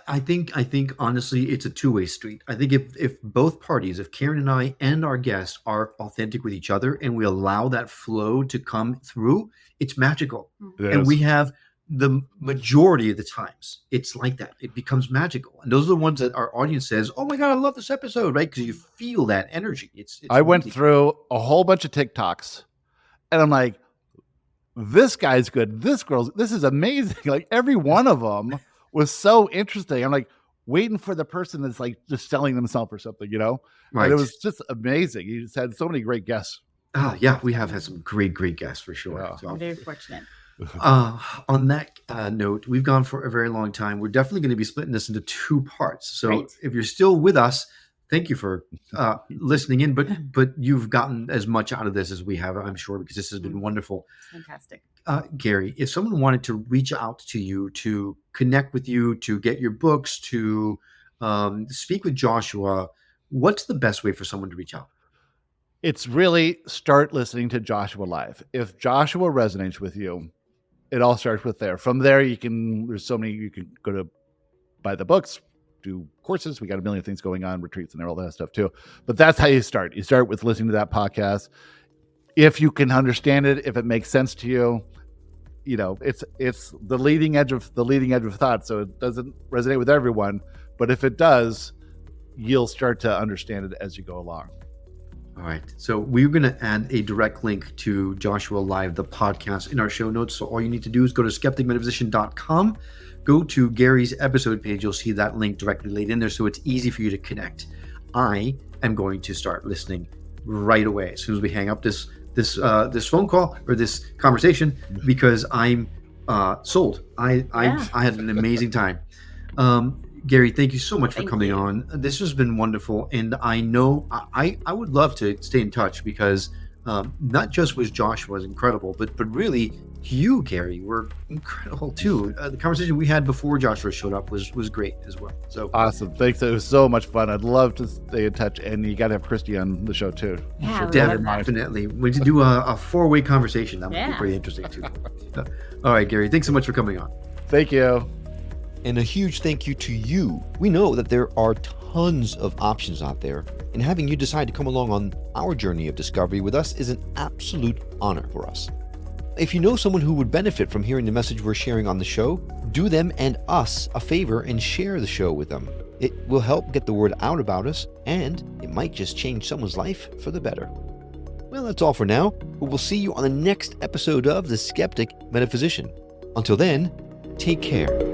I think honestly it's a two-way street. I think if both parties, if Karen and I and our guests are authentic with each other, and we allow that flow to come through, it's magical. And we have the majority of the times it's like that. It becomes magical. And those are the ones that our audience says, "Oh my God, I love this episode," right? Because you feel that energy. It's I went really- through a whole bunch of TikToks, and I'm like, this guy's good. This is amazing. Like every one of them was so interesting. I'm like waiting for the person that's like just selling themselves or something, right. And it was just amazing. You just had so many great guests. Yeah, we have had some great guests for sure. Yeah. So, I'm very fortunate. on that note, we've gone for a very long time. We're definitely going to be splitting this into 2 parts. So Great. if you're still with us, thank you for listening in. But you've gotten as much out of this as we have, I'm sure, because this has been wonderful. It's fantastic. Gary, if someone wanted to reach out to you, to connect with you, to get your books, to speak with Joshua, what's the best way for someone to reach out? It's really start listening to Joshua live. If Joshua resonates with you, it all starts with there. From there, you can go to buy the books, do courses. We got a million things going on, retreats and all that stuff too. But that's how you start. You start with listening to that podcast. if you can understand it, if it makes sense to you, it's the leading edge of thought. So it doesn't resonate with everyone, but if it does, you'll start to understand it as you go along. All right. So we're going to add a direct link to Joshua Live, the podcast, in our show notes. So all you need to do is go to skepticmetaphysician.com, go to Gary's episode page. You'll see that link directly laid in there. So it's easy for you to connect. I am going to start listening right away as soon as we hang up this phone call or this conversation, because I'm sold. I had an amazing time. Gary, thank you so much for coming on. This has been wonderful, and I know I would love to stay in touch, because not just was Joshua incredible, but really you, Gary, were incredible too. The conversation we had before Joshua showed up was great as well. So awesome! Thanks. It was so much fun. I'd love to stay in touch, and you got to have Christy on the show too. Yeah, definitely. We need to do a four-way conversation. That would be pretty interesting too. All right, Gary, thanks so much for coming on. Thank you. And a huge thank you to you. We know that there are tons of options out there, and having you decide to come along on our journey of discovery with us is an absolute honor for us. If you know someone who would benefit from hearing the message we're sharing on the show, do them and us a favor and share the show with them. It will help get the word out about us, and it might just change someone's life for the better. Well, that's all for now, but we'll see you on the next episode of The Skeptic Metaphysician. Until then, take care.